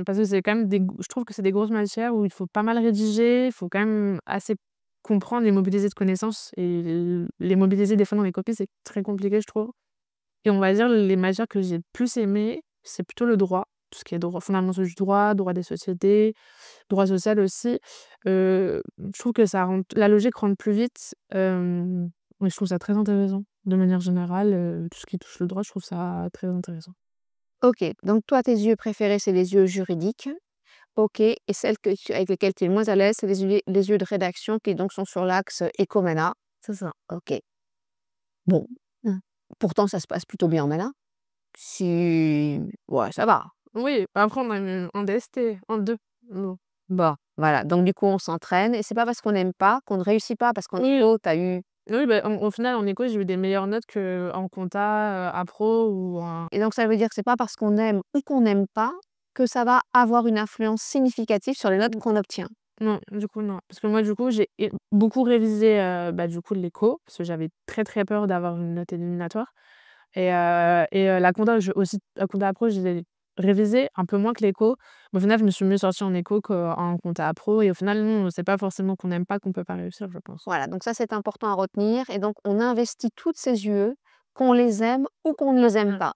Speaker 2: parce que c'est quand même je trouve que c'est des grosses matières où il faut pas mal rédiger, il faut quand même assez comprendre et mobiliser de connaissances et les mobiliser des fois dans les copies, c'est très compliqué, je trouve. Et on va dire les matières que j'ai le plus aimées, c'est plutôt le droit, tout ce qui est droit fondamentaux du droit, droit des sociétés, droit social aussi. Je trouve que ça rentre la logique rentre plus vite, et je trouve ça très intéressant. De manière générale, tout ce qui touche le droit, je trouve ça très intéressant.
Speaker 1: OK, donc toi, tes yeux préférés, c'est les yeux juridiques. OK, et celles avec lesquelles tu es le moins à l'aise, c'est les yeux de rédaction qui donc sont sur l'axe éco-mana.
Speaker 2: C'est ça.
Speaker 1: OK. Bon, mmh, pourtant ça se passe plutôt bien en mana. Si ouais, ça va.
Speaker 2: Oui, après on a eu un DST, en 2. Bon.
Speaker 1: Bon, voilà, donc du coup, on s'entraîne et c'est pas parce qu'on n'aime pas qu'on ne réussit pas, parce qu'en
Speaker 2: Oui,
Speaker 1: éco, tu as eu
Speaker 2: oui, au final, en éco, j'ai eu des meilleures notes qu'en compta, appro ou en
Speaker 1: et donc ça veut dire que c'est pas parce qu'on aime ou qu'on n'aime pas que ça va avoir une influence significative sur les notes
Speaker 2: mmh,
Speaker 1: qu'on obtient.
Speaker 2: non, du coup, non. Parce que moi, du coup, j'ai beaucoup révisé, du coup, l'éco, parce que j'avais très, très peur d'avoir une note éliminatoire et la compta appro, je l'ai révisé un peu moins que l'éco. Mais au final, je me suis mieux sortie en éco qu'en compta appro et au final, non, c'est pas forcément qu'on n'aime pas qu'on peut pas réussir, je pense.
Speaker 1: Voilà, donc ça, c'est important à retenir et donc on investit toutes ces UE, qu'on les aime ou qu'on ne les aime
Speaker 2: Mmh.
Speaker 1: pas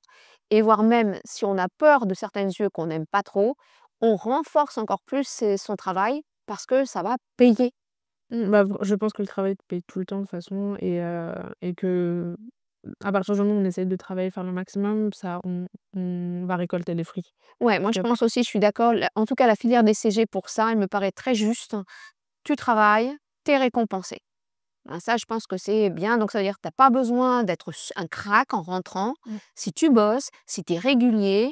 Speaker 1: et voire même si on a peur de certaines UE qu'on n'aime pas trop, on renforce encore plus son travail parce que ça va payer.
Speaker 2: Je pense que le travail te paye tout le temps de toute façon et que à partir du moment où on essaye de travailler, faire le maximum, on va récolter les fruits.
Speaker 1: Ouais, moi je
Speaker 2: Donc,
Speaker 1: pense aussi, je suis d'accord, en tout cas la filière des CG pour ça, elle me paraît très juste. Tu travailles, tu es récompensé. Ben, ça, je pense que c'est bien. Donc, ça veut dire que tu as pas besoin d'être un crack en rentrant.
Speaker 2: mmh,
Speaker 1: Si tu bosses, si tu es régulier,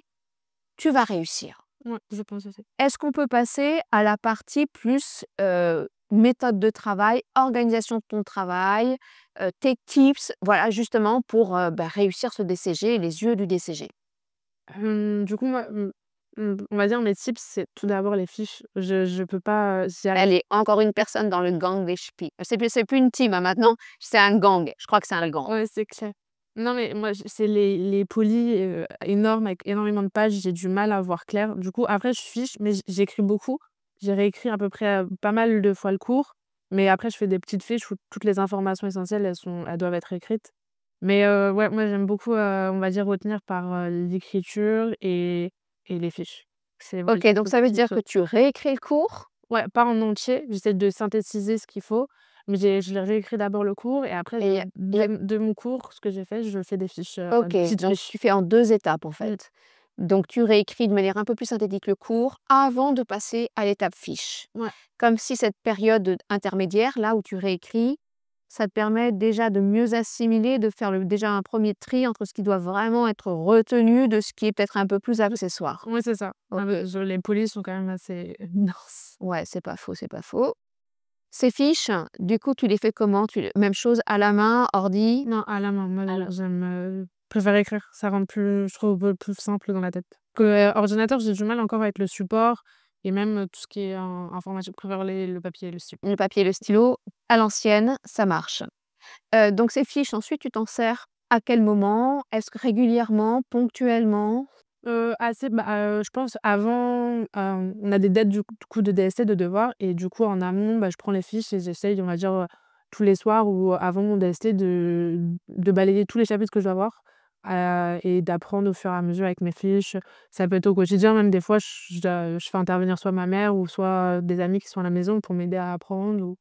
Speaker 1: tu vas réussir.
Speaker 2: ouais, je pense aussi.
Speaker 1: Est-ce qu'on peut passer à la partie plus méthode de travail, organisation de ton travail, tes tips, voilà, justement pour réussir ce DCG et les yeux du DCG?
Speaker 2: Du coup, moi, on va dire mes tips, c'est tout d'abord les fiches. Je peux pas, j'y arrive.
Speaker 1: Elle est encore une personne dans le gang des ch'tis. C'est plus une team, hein, maintenant, c'est un gang. Je crois que c'est un gang.
Speaker 2: Ouais, c'est clair. Non, mais moi, c'est les polis, énormes avec énormément de pages, j'ai du mal à voir clair. Du coup, après je fiche, mais j'écris beaucoup. J'ai réécrit à peu près, pas mal de fois le cours, mais après je fais des petites fiches où toutes les informations essentielles, elles doivent être écrites. Mais ouais, moi j'aime beaucoup, on va dire retenir par, l'écriture et les fiches. C'est voilà,
Speaker 1: OK, donc ça veut dire que tu réécris le cours?
Speaker 2: ouais, pas en entier, j'essaie de synthétiser ce qu'il faut, mais je l'ai réécrit d'abord le cours et après
Speaker 1: Et
Speaker 2: de mon cours, ce que j'ai fait, je fais des fiches,
Speaker 1: OK,
Speaker 2: des petites
Speaker 1: donc
Speaker 2: fiches.
Speaker 1: tu fais en 2 étapes, en
Speaker 2: Mmh.
Speaker 1: fait. Donc tu réécris de manière un peu plus synthétique le cours avant de passer à l'étape fiche.
Speaker 2: Ouais,
Speaker 1: Comme si cette période intermédiaire, là où tu réécris, ça te permet déjà de mieux assimiler, de faire déjà un premier tri entre ce qui doit vraiment être retenu de ce qui est peut-être un peu plus accessoire.
Speaker 2: ouais, c'est ça.
Speaker 1: OK.
Speaker 2: Les polis sont quand même assez denses.
Speaker 1: Ouais, c'est pas faux, c'est pas faux. Ces fiches, du coup, tu les fais comment? Même chose à la main, ordi?
Speaker 2: Non, à la main, moi,
Speaker 1: À la
Speaker 2: j'aime, préfère écrire, ça rend plus je trouve, plus simple dans la tête. Que, ordinateur, j'ai du mal encore avec le support et même, tout ce qui est in informatique, je préfère le papier et le stylo.
Speaker 1: le papier et le stylo, à l'ancienne, ça marche. Donc ces fiches, ensuite, tu t'en sers à quel moment? Est-ce que régulièrement, ponctuellement?
Speaker 2: Assez, bah, je pense avant, on a des dates du coup de DST, de devoirs et du coup en amont, bah, je prends les fiches et j'essaye, on va dire, tous les soirs ou avant mon DST de balayer tous les chapitres que je dois avoir, et d'apprendre au fur et à mesure avec mes fiches. Ça peut être au quotidien, même des fois je fais intervenir soit ma mère ou soit des amis qui sont à la maison pour m'aider à apprendre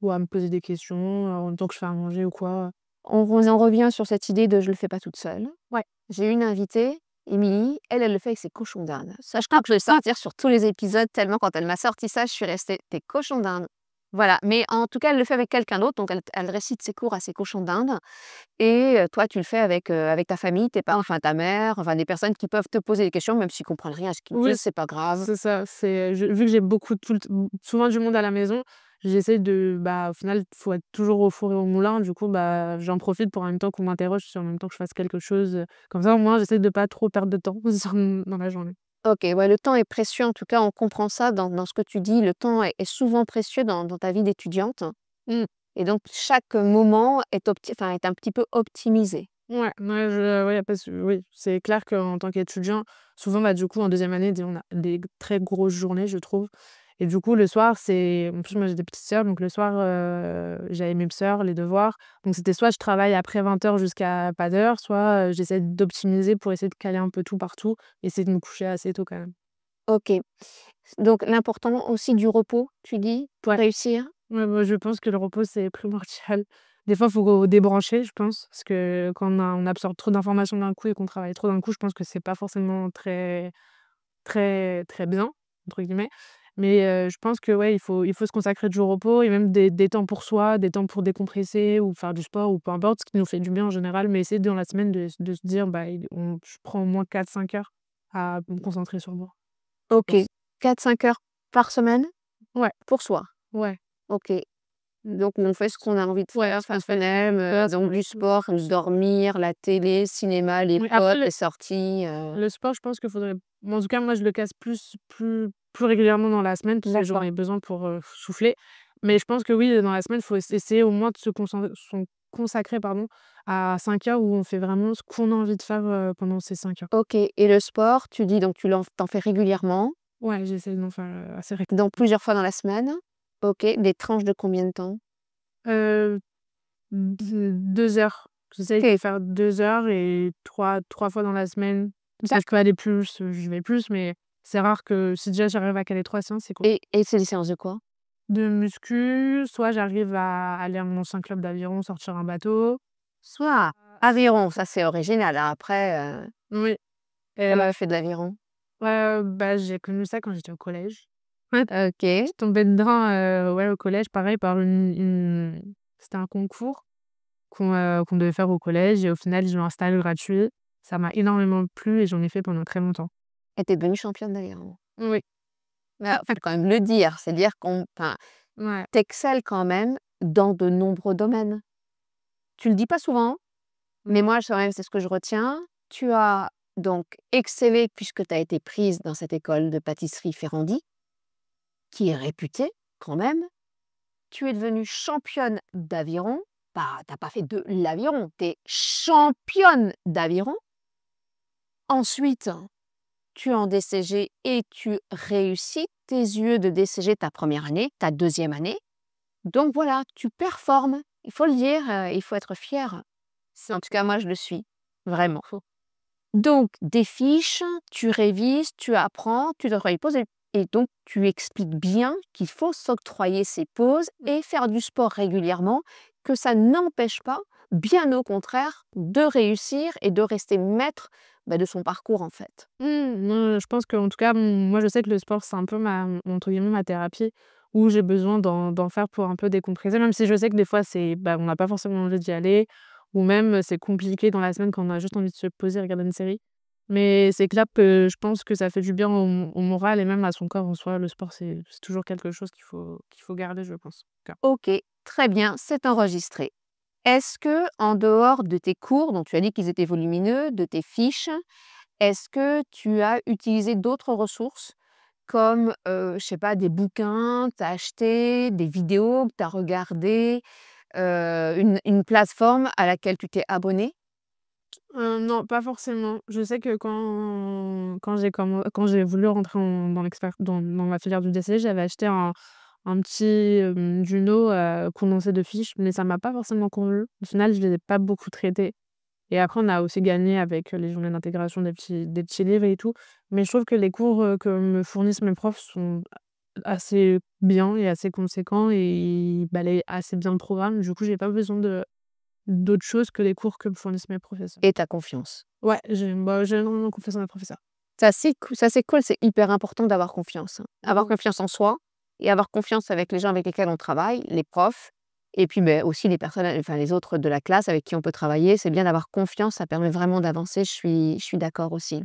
Speaker 2: ou à me poser des questions, en même temps que je fais à manger ou quoi.
Speaker 1: On en revient sur cette idée de: «Je le fais pas toute seule».
Speaker 2: Ouais.
Speaker 1: J'ai une invitée, Émilie, elle le fait avec ses cochons d'Inde. Ça, je crois que je vais le sortir sur tous les épisodes tellement quand elle m'a sorti ça, je suis restée: «Tes cochons d'Inde». Voilà, mais en tout cas, elle le fait avec quelqu'un d'autre, donc elle récite ses cours à ses cochons d'Inde et toi, tu le fais avec ta famille, tes parents, enfin ta mère, enfin des personnes qui peuvent te poser des questions, même s'ils comprennent rien à ce qu'ils
Speaker 2: Oui.
Speaker 1: disent, c'est pas grave.
Speaker 2: C'est ça, vu que j'ai beaucoup souvent du monde à la maison, j'essaie de, bah, au final, faut être toujours au four et au moulin. Du coup, bah, j'en profite pour en même temps qu'on m'interroge, en même temps que je fasse quelque chose, comme ça, au moins, j'essaie de pas trop perdre de temps dans la journée.
Speaker 1: OK, ouais, le temps est précieux, en tout cas, on comprend ça dans ce que tu dis. Le temps est souvent précieux dans ta vie d'étudiante
Speaker 2: Mmh.
Speaker 1: et donc chaque moment est un petit peu optimisé.
Speaker 2: Ouais, ouais, ouais, parce que oui, c'est clair qu'en tant qu'étudiant, souvent, bah, du coup, en deuxième année, on a des très grosses journées, je trouve. Et du coup, le soir, en plus, moi, j'ai des petites sœurs, donc le soir, j'avais mes sœurs, les devoirs. Donc c'était soit je travaille après 20h jusqu'à pas d'heure, soit, j'essaie d'optimiser pour essayer de caler un peu tout partout, essayer de me coucher assez tôt quand même.
Speaker 1: OK, donc l'important aussi du repos, tu dis, pour
Speaker 2: Ouais.
Speaker 1: réussir?
Speaker 2: Ouais, moi, je pense que le repos, c'est primordial. Des fois, il faut débrancher, je pense, parce que quand on absorbe trop d'informations d'un coup et qu'on travaille trop d'un coup, je pense que c'est pas forcément très très, très «bien» entre guillemets. Mais je pense que ouais, il faut se consacrer du repos et même des temps pour soi, des temps pour décompresser ou faire du sport ou peu importe, ce qui nous fait du bien en général. Mais essayer dans la semaine de se dire: «Bah, je prends au moins 4 5 heures à me concentrer sur moi», je
Speaker 1: OK,
Speaker 2: pense.
Speaker 1: 4-5 heures par semaine
Speaker 2: Ouais,
Speaker 1: pour soi?
Speaker 2: ouais,
Speaker 1: OK, donc on fait ce qu'on a envie de
Speaker 2: ouais,
Speaker 1: faire,
Speaker 2: tout à
Speaker 1: ce qu'on
Speaker 2: fait.
Speaker 1: aime, donc du sport, dormir, la télé, cinéma, les
Speaker 2: Oui, après
Speaker 1: potes, les sorties,
Speaker 2: le sport, je pense qu'il faudrait en tout cas, moi, je le casse plus régulièrement dans la semaine parce que j'en
Speaker 1: D'accord.
Speaker 2: ai besoin pour, souffler. Mais je pense que oui, dans la semaine, il faut essayer au moins de se consacrer, pardon, à 5 heures où on fait vraiment ce qu'on a envie de faire, pendant ces 5 heures.
Speaker 1: OK, et le sport, tu dis donc tu en fais régulièrement,
Speaker 2: Ouais, j'essaie d'en faire, assez
Speaker 1: donc plusieurs fois dans la semaine? OK, des tranches de combien de temps?
Speaker 2: heu, d 2 heures. J'essaye de
Speaker 1: OK,
Speaker 2: faire 2 heures et trois fois dans la semaine. Ça, je peux aller plus, je vais plus, mais c'est rare que si déjà j'arrive à caler 3 séances, c'est cool.
Speaker 1: et c'est des séances de quoi?
Speaker 2: De muscu, soit j'arrive à aller à mon ancien club d'aviron, sortir un bateau.
Speaker 1: Soit aviron, ça c'est original, hein, après,
Speaker 2: Oui,
Speaker 1: tu as jamais fait de l'aviron?
Speaker 2: bah, j'ai connu ça quand j'étais au collège. Ouais, je
Speaker 1: OK.
Speaker 2: suis tombée dedans, ouais, au collège, pareil, par c'était un concours qu'on devait faire au collège et au final, ils ont un stage gratuit. Ça m'a énormément plu et j'en ai fait pendant très longtemps.
Speaker 1: Et tu es devenue championne d'aviron?
Speaker 2: Oui,
Speaker 1: Bah, faut quand même le dire, c'est dire qu'on enfin,
Speaker 2: ouais.
Speaker 1: tu excelles quand même dans de nombreux domaines. Tu le dis pas souvent, mais
Speaker 2: Non.
Speaker 1: moi, quand même, c'est ce que je retiens. Tu as donc exceller puisque tu as été prise dans cette école de pâtisserie Ferrandi, qui est réputée quand même. Tu es devenue championne d'aviron. Bah, tu pas fait de l'aviron, tu es championne d'aviron. Ensuite, tu es en DCG et tu réussis tes yeux de DCG ta première année, ta deuxième année. Donc voilà, tu performes. Il faut le dire, il faut être fier. En tout cas, moi, je le suis, vraiment. Donc, des fiches, tu révises, tu apprends, tu te poses et donc tu expliques bien qu'il faut s'octroyer ces pauses et faire du sport régulièrement, que ça n'empêche pas, bien au contraire, de réussir et de rester maître de son parcours en fait.
Speaker 2: Non, je pense qu'en tout cas, moi, je sais que le sport, c'est un peu ma entre guillemets «ma thérapie» où j'ai besoin d'en faire pour un peu décompresser, même si je sais que des fois, on n'a pas forcément envie d'y aller ou même, c'est compliqué dans la semaine quand on a juste envie de se poser et regarder une série. Mais c'est clair que je pense que ça fait du bien au moral et même à son corps en soi. Le sport, c'est toujours quelque chose qu'il faut garder, je pense, en tout cas.
Speaker 1: Ok, très bien, c'est enregistré. Est-ce que, en dehors de tes cours, dont tu as dit qu'ils étaient volumineux, de tes fiches, est-ce que tu as utilisé d'autres ressources comme, je sais pas, des bouquins, tu as acheté, des vidéos que tu as regardées, une plateforme à laquelle tu t'es abonnée?
Speaker 2: Non, pas forcément. Je sais que quand j'ai voulu rentrer dans la filière du DCG, j'avais acheté un petit, Juno, condensé de fiches, mais ça m'a pas forcément convenu. Au final, je les ai pas beaucoup traités et après on a aussi gagné avec, les journées d'intégration des petits livres et tout. Mais je trouve que les cours, que me fournissent mes profs sont assez bien et assez conséquents et ils balayent assez bien le programme. Du coup, j'ai pas besoin de d'autres choses que les cours que me fournissent mes professeurs.
Speaker 1: Et ta confiance.
Speaker 2: Ouais, j'ai énormément confiance en mes professeurs.
Speaker 1: Ça c'est cool, c'est hyper important d'avoir confiance, hein. Avoir
Speaker 2: Mmh.
Speaker 1: confiance en soi et avoir confiance avec les gens avec lesquels on travaille, les profs et puis, aussi les personnes, enfin les autres de la classe avec qui on peut travailler. C'est bien d'avoir confiance, ça permet vraiment d'avancer. Je suis d'accord aussi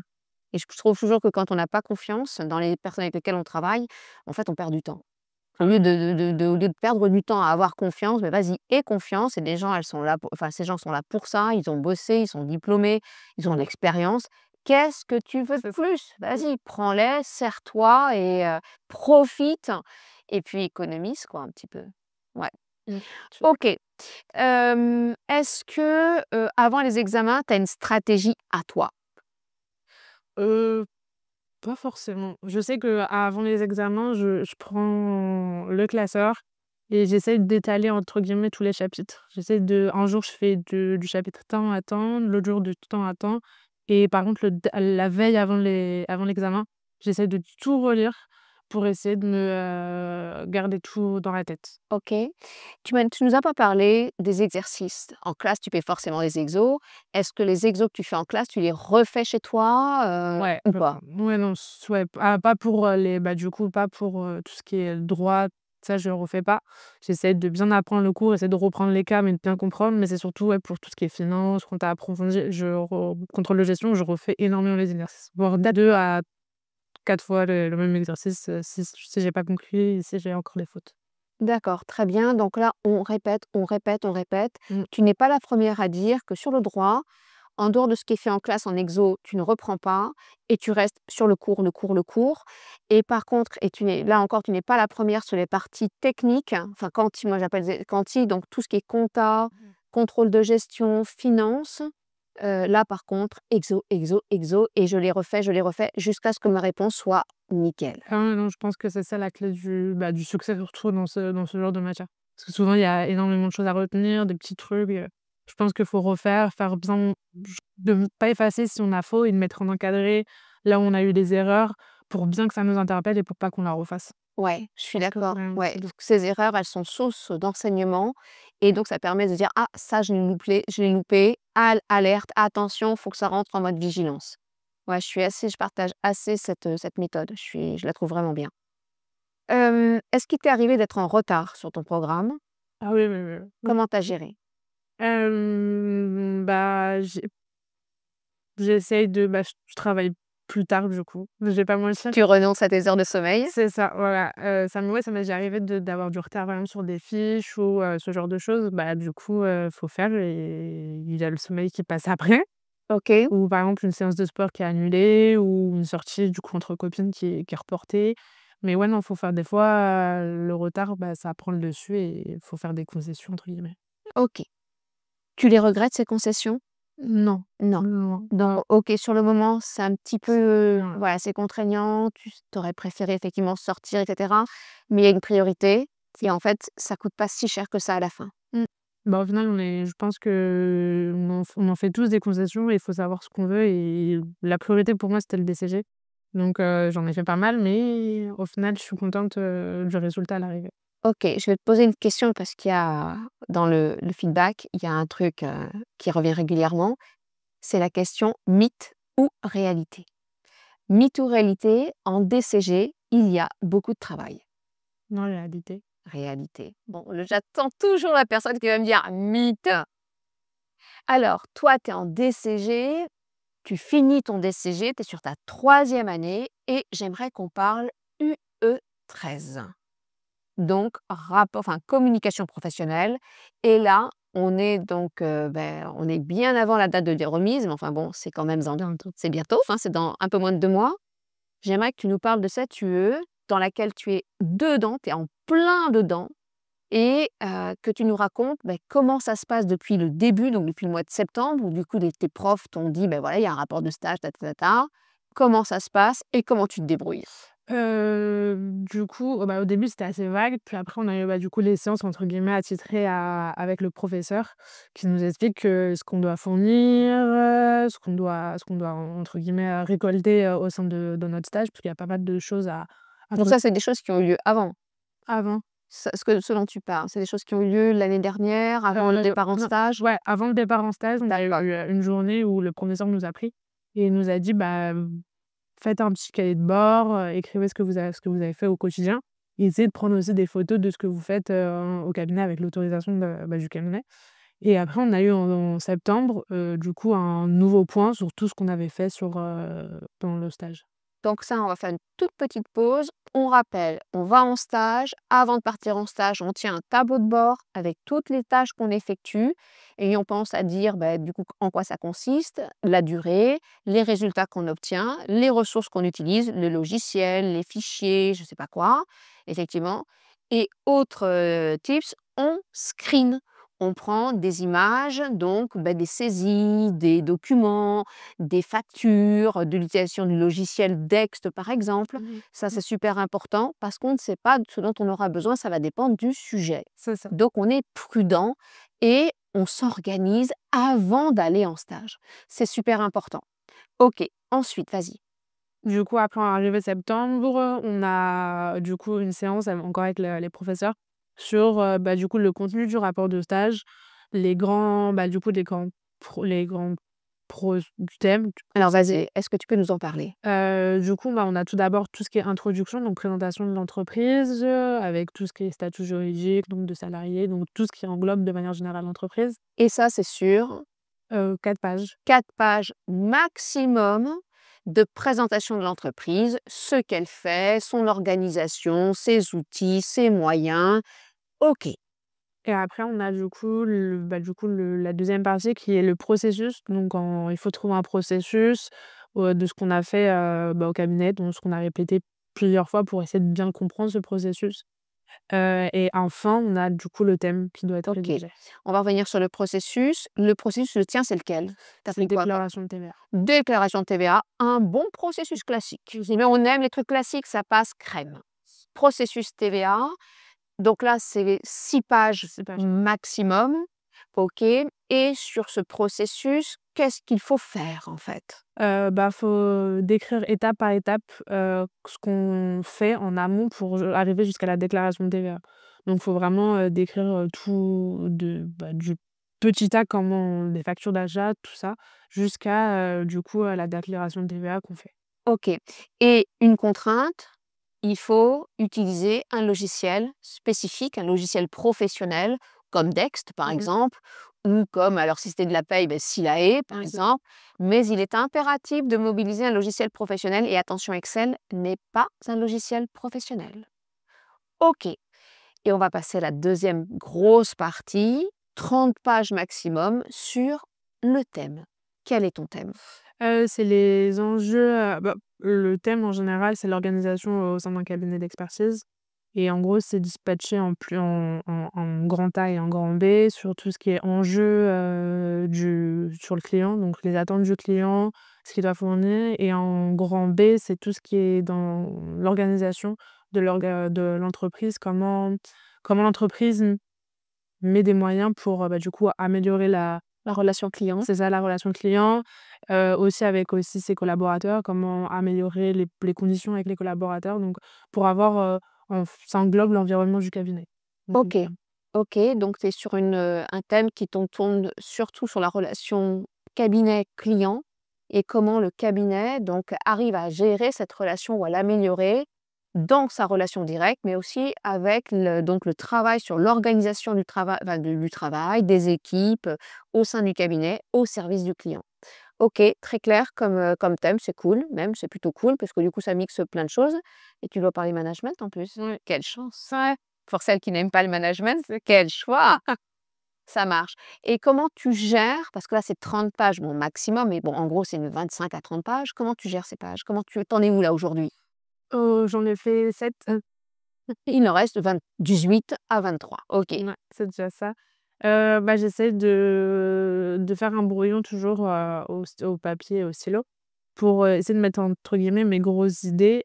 Speaker 1: et je trouve toujours que quand on n'a pas confiance dans les personnes avec lesquelles on travaille, en fait, on perd du temps. Au lieu de perdre du temps à avoir confiance, mais vas-y, aie confiance et les gens, elles sont là pour ces gens sont là pour ça, ils ont bossé, ils sont diplômés, ils ont de l'expérience. Qu'est-ce que tu veux de plus? Vas-y, prends-les, sers-toi et profite et puis économise quoi un petit peu. Ouais.
Speaker 2: Mmh.
Speaker 1: OK. Est-ce que, avant les examens, tu as une stratégie à toi?
Speaker 2: Heu, Pas forcément. Je sais qu'avant les examens, je prends le classeur et j'essaie «d'étaler» entre guillemets tous les chapitres. J'essaie de un jour, je fais du chapitre tant à tant, l'autre jour du temps à tant et par contre la veille avant l'examen, j'essaie de tout relire pour essayer de garder tout dans la tête.
Speaker 1: OK. Tu nous as pas parlé des exercices. En classe, tu fais forcément des exos. Est-ce que les exos que tu fais en classe, tu les refais chez toi,
Speaker 2: Ouais,
Speaker 1: ou pas?
Speaker 2: ouais, non, ouais, pas pour, du coup, pas pour, tout ce qui est droit, ça je refais pas. J'essaie de bien apprendre le cours, essayer de reprendre les cas, mais de bien comprendre, mais c'est surtout, ouais, pour tout ce qui est finance, compta approfondi, contrôle de gestion, je refais énormément les exercices, voire 2 à 4 fois le même exercice, si j'ai pas compris et si j'ai encore des fautes.
Speaker 1: D'accord, très bien. Donc là, on répète, on répète, on répète.
Speaker 2: Mmh.
Speaker 1: Tu n'es pas la première à dire que sur le droit, en dehors de ce qui est fait en classe, en exo, tu ne reprends pas et tu restes sur le cours, le cours, le cours. Et par contre, et tu n'es là encore, tu n'es pas la première sur les parties techniques, enfin quanti, moi j'appelle quanti, donc tout ce qui est compta, contrôle de gestion, finance. Là par contre, exo, exo, exo, et je les refais jusqu'à ce que ma réponse soit nickel.
Speaker 2: Ah ouais, non, je pense que c'est ça la clé du succès surtout dans ce genre de matière. Parce que souvent, il y a énormément de choses à retenir, des petits trucs, je pense qu'il faut refaire, faire bien de ne pas effacer si on a faux et de mettre en encadré là où on a eu des erreurs pour bien que ça nous interpelle et pour pas qu'on la refasse.
Speaker 1: Ouais, je
Speaker 2: Je
Speaker 1: suis
Speaker 2: pense que
Speaker 1: d'accord.
Speaker 2: vraiment
Speaker 1: Ouais, donc ces erreurs, elles sont source d'enseignement et donc ça permet de dire: «Ah ça je l'ai loupé, alerte, attention, faut que ça rentre en mode vigilance». Ouais, je partage assez cette méthode. Je la trouve vraiment bien. Est-ce qu'il t'est arrivé d'être en retard sur ton programme?
Speaker 2: ah oui, oui, oui, oui.
Speaker 1: Comment tu as géré?
Speaker 2: Bah, j'essaye je travaille plus tard du coup, je vais pas mentir.
Speaker 1: Tu renonces à tes heures de sommeil?
Speaker 2: C'est ça, voilà, ça m'est déjà arrivé d'avoir du retard, par exemple, sur des fiches ou ce genre de choses. Bah, du coup, faut faire et il y a le sommeil qui passe après.
Speaker 1: OK.
Speaker 2: ou par exemple une séance de sport qui est annulée ou une sortie du coup entre copines qui est reportée. Mais ouais, non, faut faire des fois, le retard, bah, ça prend le dessus et il faut faire des «concessions» entre guillemets.
Speaker 1: OK. Tu les regrettes ces concessions?
Speaker 2: Non,
Speaker 1: Non.
Speaker 2: non,
Speaker 1: Donc OK, sur le moment, c'est un petit peu,
Speaker 2: non.
Speaker 1: voilà, c'est contraignant, tu aurais préféré effectivement sortir et cetera, mais il y a une priorité et en fait, ça coûte pas si cher que ça à la fin.
Speaker 2: Mmh. Bah, au final, je pense qu'on en fait tous des concessions et il faut savoir ce qu'on veut et la priorité pour moi, c'était le DCG. Donc j'en ai fait pas mal, mais au final, je suis contente, du résultat à l'arrivée.
Speaker 1: OK, je vais te poser une question parce qu'il y a dans le feedback, il y a un truc, qui revient régulièrement, c'est la question mythe ou réalité? Mythe ou réalité, en DCG, il y a beaucoup de travail.
Speaker 2: Non, réalité.
Speaker 1: Réalité. Bon, j'attends toujours la personne qui va me dire: «Mythe». Alors, toi, tu es en DCG, tu finis ton DCG, tu es sur ta troisième année et j'aimerais qu'on parle UE13. Donc rapport enfin communication professionnelle et là, on est donc, on est bien avant la date de remise, mais enfin bon, c'est quand même
Speaker 2: Bientôt.
Speaker 1: c'est bientôt, enfin c'est dans un peu moins de 2 mois. J'aimerais que tu nous parles de cette UE dans laquelle tu es dedans, tu es en plein dedans et que tu nous racontes, comment ça se passe depuis le début, donc depuis le mois de septembre où du coup tes profs t'ont dit: «Ben voilà, il y a un rapport de stage, ta ta ta ta». Comment ça se passe et comment tu te débrouilles?
Speaker 2: Du coup, bah, au début, c'était assez vague, puis après on a eu, bah, du coup, les séances entre guillemets «attitrées» à avec le professeur qui nous explique, ce qu'on doit fournir, ce qu'on doit entre guillemets, «récolter», au sein de notre stage, parce qu'il y a pas mal de choses à
Speaker 1: Donc ça, c'est des choses qui ont eu lieu avant?
Speaker 2: avant.
Speaker 1: Ce dont tu parles, c'est des choses qui ont eu lieu l'année dernière, avant le départ en
Speaker 2: Non,
Speaker 1: stage?
Speaker 2: ouais, avant le départ en stage, on a eu,
Speaker 1: D'accord.
Speaker 2: une journée où le professeur nous a pris et il nous a dit: «Bah, faites un petit cahier de bord, écrivez ce que vous avez fait au quotidien et essayez de prendre aussi des photos de ce que vous faites, au cabinet avec l'autorisation du cabinet». Et après on a eu en septembre, du coup un nouveau point sur tout ce qu'on avait fait pendant le stage.
Speaker 1: Donc ça, on va faire une toute petite pause. On rappelle, on va en stage. Avant de partir en stage, on tient un tableau de bord avec toutes les tâches qu'on effectue et on pense à dire, du coup, en quoi ça consiste, la durée, les résultats qu'on obtient, les ressources qu'on utilise, le logiciel, les fichiers, je ne sais pas quoi, effectivement. Et autre tips, on screen. On prend des images, donc des saisies, des documents, des factures, de l'utilisation du logiciel Dext par exemple.
Speaker 2: Mmh
Speaker 1: Ça,
Speaker 2: mh.
Speaker 1: c'est super important parce qu'on ne sait pas ce dont on aura besoin, ça va dépendre du sujet.
Speaker 2: C'est ça.
Speaker 1: Donc on est prudent et on s'organise avant d'aller en stage. C'est super important. OK, ensuite, vas-y.
Speaker 2: Du coup après arrivé septembre, on a du coup une séance encore avec les professeurs sur, du coup le contenu du rapport de stage, les grands pros du thème.
Speaker 1: Alors vas-y, est-ce que tu peux nous en parler?
Speaker 2: Du coup, on a tout d'abord tout ce qui est introduction, donc présentation de l'entreprise, avec tout ce qui est statut juridique, nombre de salariés, donc tout ce qui englobe de manière générale l'entreprise.
Speaker 1: Et ça, c'est sur
Speaker 2: 4 pages.
Speaker 1: 4 pages maximum de présentation de l'entreprise, ce qu'elle fait, son organisation, ses outils, ses moyens. OK.
Speaker 2: Et après on a la deuxième partie qui est le processus. Donc il faut trouver un processus, de ce qu'on a fait, au cabinet, donc ce qu'on a répété plusieurs fois pour essayer de bien comprendre ce processus. Et enfin, on a du coup le thème qui doit être
Speaker 1: OK.
Speaker 2: rédigé.
Speaker 1: On va revenir sur le processus. Le processus, le tien, c'est lequel? Tu as
Speaker 2: C'est
Speaker 1: pris quoi comme
Speaker 2: déclaration de TVA.
Speaker 1: déclaration de TVA, un bon processus classique. Mais on aime les trucs classiques, ça passe crème. Processus TVA, donc là, c'est 6 pages
Speaker 2: 6 pages.
Speaker 1: maximum. OK. Et sur ce processus, qu'est-ce qu'il faut faire en fait?
Speaker 2: Faut décrire étape par étape, ce qu'on fait en amont pour arriver jusqu'à la déclaration de TVA. Donc faut vraiment, décrire, tout du petit A, comment les factures d'achat, tout ça, jusqu'à, du coup, la déclaration de TVA qu'on fait.
Speaker 1: OK. Et une contrainte, il faut utiliser un logiciel spécifique, un logiciel professionnel comme Dext par
Speaker 2: Mmh mh.
Speaker 1: exemple, ou comme alors si c'était de la paye, Silae par
Speaker 2: Mmh.
Speaker 1: exemple. Mais il est impératif de mobiliser un logiciel professionnel et attention, Excel n'est pas un logiciel professionnel. OK. Et on va passer à la deuxième grosse partie, 30 pages maximum sur le thème. Quel est ton thème?
Speaker 2: C'est les enjeux, le thème en général, c'est l'organisation au sein d'un cabinet d'expertise et en gros, c'est dispatché en grand A et en grand B sur tout ce qui est enjeu, sur le client, donc les attentes du client, ce qu'il doit fournir et en grand B, c'est tout ce qui est dans l'organisation de l'entreprise, comment l'entreprise met des moyens pour, du coup, améliorer
Speaker 1: La relation client?
Speaker 2: c'est ça, la relation client, aussi avec aussi ses collaborateurs, comment améliorer les conditions avec les collaborateurs, donc pour avoir, ça englobe l'environnement du cabinet. Donc
Speaker 1: OK. OK, donc tu es sur un thème qui tourne surtout sur la relation cabinet-client et comment le cabinet donc arrive à gérer cette relation ou à l'améliorer dans sa relation directe, mais aussi avec le travail sur l'organisation du travail, enfin, du travail, des équipes, au sein du cabinet, au service du client. OK, très clair comme thème, c'est cool même, c'est plutôt cool parce que du coup ça mixe plein de choses et tu dois parler management en plus.
Speaker 2: ouais.
Speaker 1: Quelle chance! Ouais. Pour celles qui n'aiment pas le management, quel choix! Ça marche et comment tu gères parce que là c'est 30 pages, bon maximum, mais bon en gros c'est une 25 à 30 pages. Comment tu gères ces pages? Tu en es où là aujourd'hui?
Speaker 2: J'en ai fait 7.
Speaker 1: Il en reste 18 à 23. OK.
Speaker 2: Ouais, c'est déjà ça. J'essaie de faire un brouillon toujours, au papier et au stylo pour, essayer de mettre entre guillemets «mes grosses idées»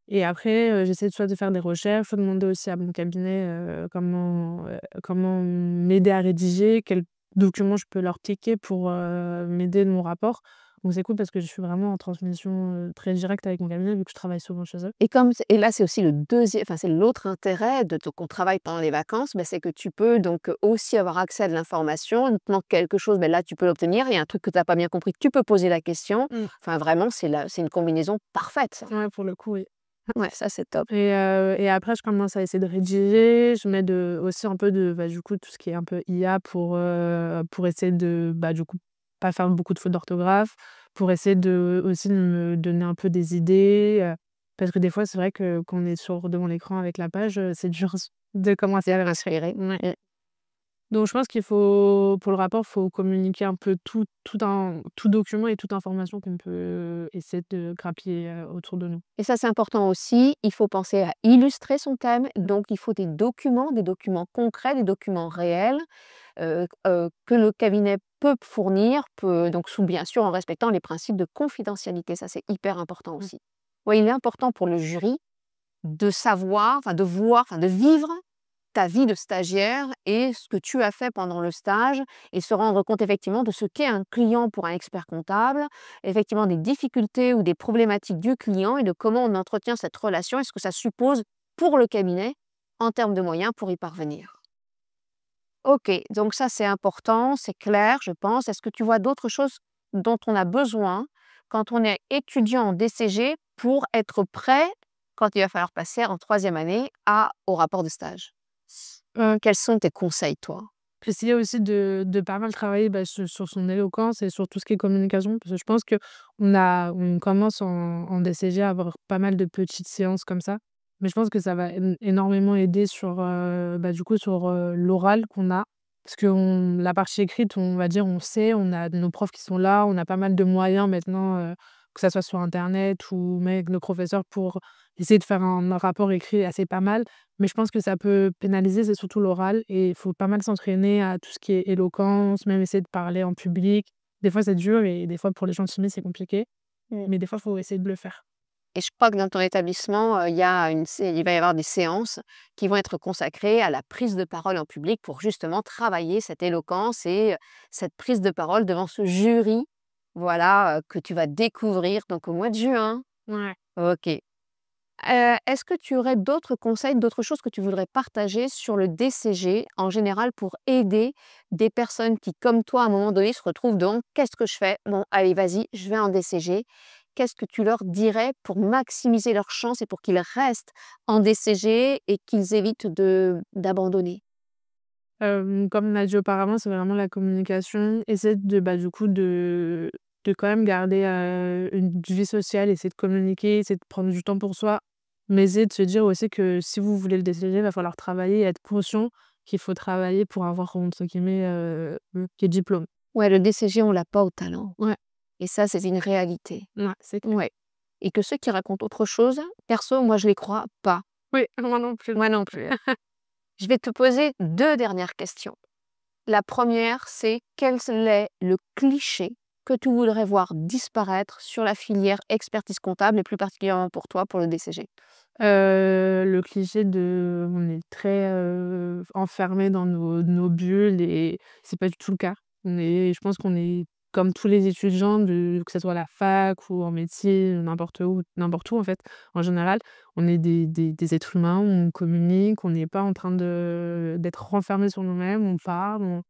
Speaker 2: et après, j'essaie soit de faire des recherches, soit demander aussi à mon cabinet, comment m'aider à rédiger, quels documents je peux leur piquer pour, m'aider de mon rapport. Donc c'est cool parce que je suis vraiment en transmission, très directe avec mon cabinet vu que je travaille souvent chez eux.
Speaker 1: Et là, c'est aussi le deuxième, enfin, c'est l'autre intérêt de ton travail pendant les vacances, mais c'est que tu peux donc aussi avoir accès à de l'information. Il te manque quelque chose, mais là, tu peux l'obtenir. Il y a un truc que tu as pas bien compris, tu peux poser la question.
Speaker 2: Mmh.
Speaker 1: Enfin, vraiment, c'est une combinaison parfaite, ça.
Speaker 2: Ouais, pour le coup, oui.
Speaker 1: Ouais, ça, c'est top.
Speaker 2: Et après je commence à essayer de rédiger, je mets aussi un peu du coup, tout ce qui est un peu IA pour essayer de, du coup, pas faire beaucoup de fautes d'orthographe, pour essayer aussi de me donner un peu des idées, parce que des fois, c'est vrai que quand on est devant l'écran avec la page, c'est dur de commencer à
Speaker 1: Inspiré.
Speaker 2: ouais.
Speaker 1: Mm.
Speaker 2: Donc je pense qu'il faut pour le rapport, il faut communiquer un peu tout document et toute information qu'on peut essayer de grappiller, autour de nous.
Speaker 1: Et ça, c'est important aussi. Il faut penser à illustrer son thème. Donc, il faut des documents concrets, des documents réels que le cabinet peut fournir, donc bien sûr en respectant les principes de confidentialité. Ça, c'est hyper important
Speaker 2: Mmh.
Speaker 1: aussi. Ouais, il est important pour le jury de savoir, enfin de voir, enfin de vivre ta vie de stagiaire et ce que tu as fait pendant le stage et se rendre compte effectivement de ce qu'est un client pour un expert comptable, effectivement des difficultés ou des problématiques du client et de comment on entretient cette relation et ce que ça suppose pour le cabinet en termes de moyens pour y parvenir. OK, donc ça c'est important, c'est clair, je pense. Est-ce que tu vois d'autres choses dont on a besoin quand on est étudiant en DCG pour être prêt quand il va falloir passer en troisième année au rapport de stage? Quels sont tes conseils, toi?
Speaker 2: Essayer aussi de pas mal travailler, sur son éloquence et sur tout ce qui est communication, parce que je pense qu'on commence en DCG à avoir pas mal de petites séances comme ça. Mais je pense que ça va énormément aider sur, du coup, sur, l'oral qu'on a. Parce que la partie écrite, on va dire, on sait, on a nos profs qui sont là, on a pas mal de moyens maintenant, que ça soit sur internet ou même avec nos professeurs pour essayer de faire un rapport écrit assez pas mal. Mais je pense que ça peut pénaliser, c'est surtout l'oral et il faut pas mal s'entraîner à tout ce qui est éloquence, même essayer de parler en public. Des fois, c'est dur et des fois, pour les gens timides, c'est compliqué,
Speaker 1: Mmh.
Speaker 2: mais des fois, il faut essayer de le faire.
Speaker 1: Et je crois que dans ton établissement, il va y avoir des séances qui vont être consacrées à la prise de parole en public pour justement travailler cette éloquence et cette prise de parole devant ce jury, voilà, que tu vas découvrir donc au mois de juin.
Speaker 2: Ouais.
Speaker 1: OK. Est-ce que tu aurais d'autres conseils, d'autres choses que tu voudrais partager sur le DCG en général pour aider des personnes qui, comme toi, à un moment donné, se retrouvent dans: «Qu'est-ce que je fais? Bon, allez, vas-y, je vais en DCG». Qu'est-ce que tu leur dirais pour maximiser leurs chances et pour qu'ils restent en DCG et qu'ils évitent d'abandonner?
Speaker 2: Comme on a dit auparavant, c'est vraiment la communication. Essayer du coup, de quand même garder, une vie sociale, essayer de communiquer, essayer de prendre du temps pour soi. Mais essayer de se dire aussi que si vous voulez le décider, il va falloir travailler et être conscient qu'il faut travailler pour avoir, entre guillemets, «le diplôme».
Speaker 1: Ouais, le DCG, on l'a pas au talent.
Speaker 2: Ouais.
Speaker 1: Et ça, c'est une réalité.
Speaker 2: Ouais, c'est clair.
Speaker 1: Ouais. Et que ceux qui racontent autre chose, perso, moi, je les crois pas.
Speaker 2: Oui, moi non plus.
Speaker 1: Moi non plus. Je vais te poser 2 dernières questions. La première, c'est quel est le cliché que tu voudrais voir disparaître sur la filière expertise comptable et plus particulièrement pour toi, pour le DCG?
Speaker 2: Le cliché de on est très, enfermés dans nos bulles et c'est pas du tout le cas. Je pense qu'on est comme tous les étudiants que ça soit à la fac ou en médecine, n'importe où en fait, en général. On est des êtres humains, on communique, on n'est pas en train d'être renfermés sur nous-mêmes, on parle,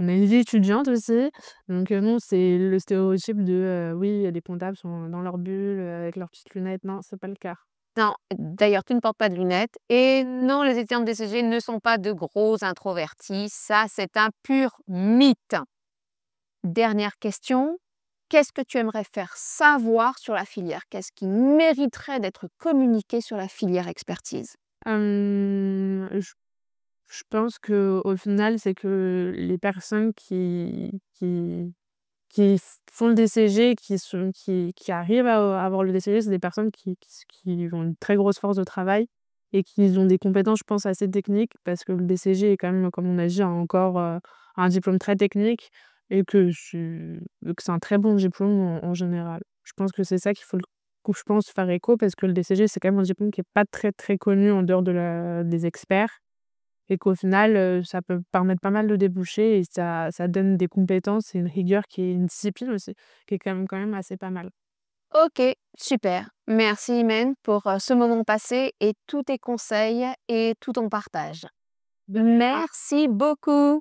Speaker 2: on a une vie étudiante aussi. Donc non, c'est le stéréotype de, oui, les comptables sont dans leur bulle, avec leurs petites lunettes. Non, c'est pas le cas.
Speaker 1: Non, d'ailleurs, tu ne portes pas de lunettes et non, les étudiants de DCG ne sont pas de gros introvertis. Ça, c'est un pur mythe. Dernière question, qu'est-ce que tu aimerais faire savoir sur la filière? Qu'est-ce qui mériterait d'être communiqué sur la filière expertise?
Speaker 2: Je je pense qu'au final, c'est que les personnes qui font le DCG, qui arrivent à avoir le DCG, c'est des personnes qui ont une très grosse force de travail et qui ont des compétences, je pense, assez techniques parce que le DCG est quand même, comme on a dit, encore, un diplôme très technique et que c'est un très bon diplôme en général. Je pense que c'est ça qu'il faut je pense faire écho parce que le DCG, c'est quand même un diplôme qui est pas très, très connu en dehors des experts. Et qu'au final, ça peut permettre pas mal de débouchés et ça donne des compétences et une rigueur qui est une discipline aussi, qui est quand même assez pas mal.
Speaker 1: Ok, super. Merci Imen pour ce moment passé et tous tes conseils et tout ton partage.
Speaker 2: Ah
Speaker 1: Merci beaucoup.